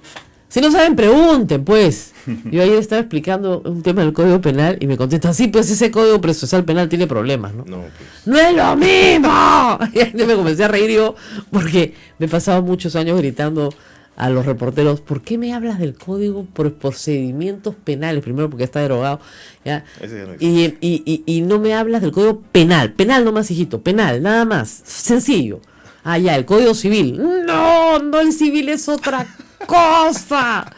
Speaker 2: si no saben, pregunten, pues. Yo ayer estaba explicando un tema del Código Penal y me contestan, sí, pues ese Código Procesal Penal tiene problemas, ¿no?
Speaker 6: No, pues.
Speaker 2: ¡No es lo mismo! Y me comencé a reír yo, porque me he pasado muchos años gritando a los reporteros, ¿por qué me hablas del Código por procedimientos penales? Primero porque está derogado, ¿ya?
Speaker 6: Ese ya no existe.
Speaker 2: Y no me hablas del Código Penal. Penal nomás, hijito, penal, nada más. Sencillo. Ah, ya, el Código Civil. No, el civil es otra cosa.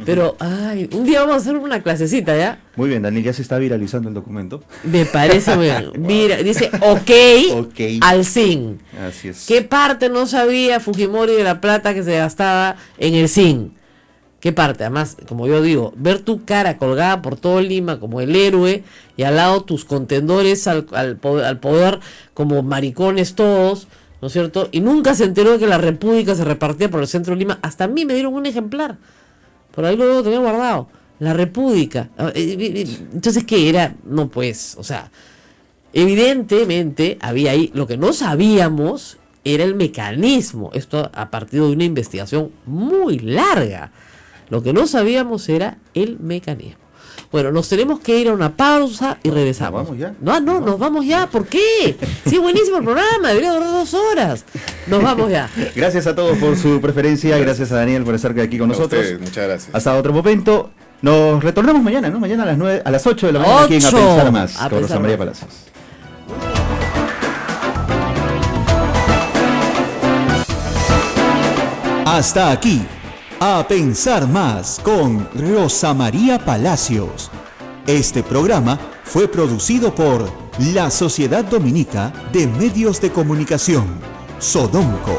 Speaker 2: Pero, ay, un día vamos a hacer una clasecita, ¿ya?
Speaker 3: Muy bien, Daniel, ya se está viralizando el documento.
Speaker 2: Me parece muy bien. Mira, dice ok, al SIN.
Speaker 3: Así es.
Speaker 2: ¿Qué parte no sabía Fujimori de la plata que se gastaba en el SIN? ¿Qué parte? Además, como yo digo, ver tu cara colgada por todo Lima como el héroe y al lado tus contendores al poder como maricones todos, ¿no es cierto? Y nunca se enteró de que la república se repartía por el centro de Lima. Hasta a mí me dieron un ejemplar. Por ahí lo debo tener guardado. La república. Entonces, ¿qué era? No, pues, o sea, evidentemente había ahí, lo que no sabíamos era el mecanismo. Esto a partir de una investigación muy larga. Lo que no sabíamos era el mecanismo. Bueno, nos tenemos que ir a una pausa y regresamos.
Speaker 3: ¿Nos vamos ya?
Speaker 2: No, nos vamos ya. ¿Por qué? Sí, buenísimo el programa, debería durar 2 horas. Nos vamos ya.
Speaker 3: Gracias a todos por su preferencia, gracias a Daniel por estar aquí con
Speaker 6: A
Speaker 3: nosotros.
Speaker 6: ustedes, muchas gracias.
Speaker 3: Hasta otro momento. Nos retornamos mañana, ¿no? Mañana a las 8 de la mañana aquí en A
Speaker 2: 8.
Speaker 3: Pensar Más,
Speaker 2: A
Speaker 3: con
Speaker 2: Pensar
Speaker 3: Rosa María
Speaker 2: Más.
Speaker 3: Palacios.
Speaker 1: Hasta aquí, A Pensar Más con Rosa María Palacios. Este programa fue producido por la Sociedad Dominica de Medios de Comunicación, Sodomco.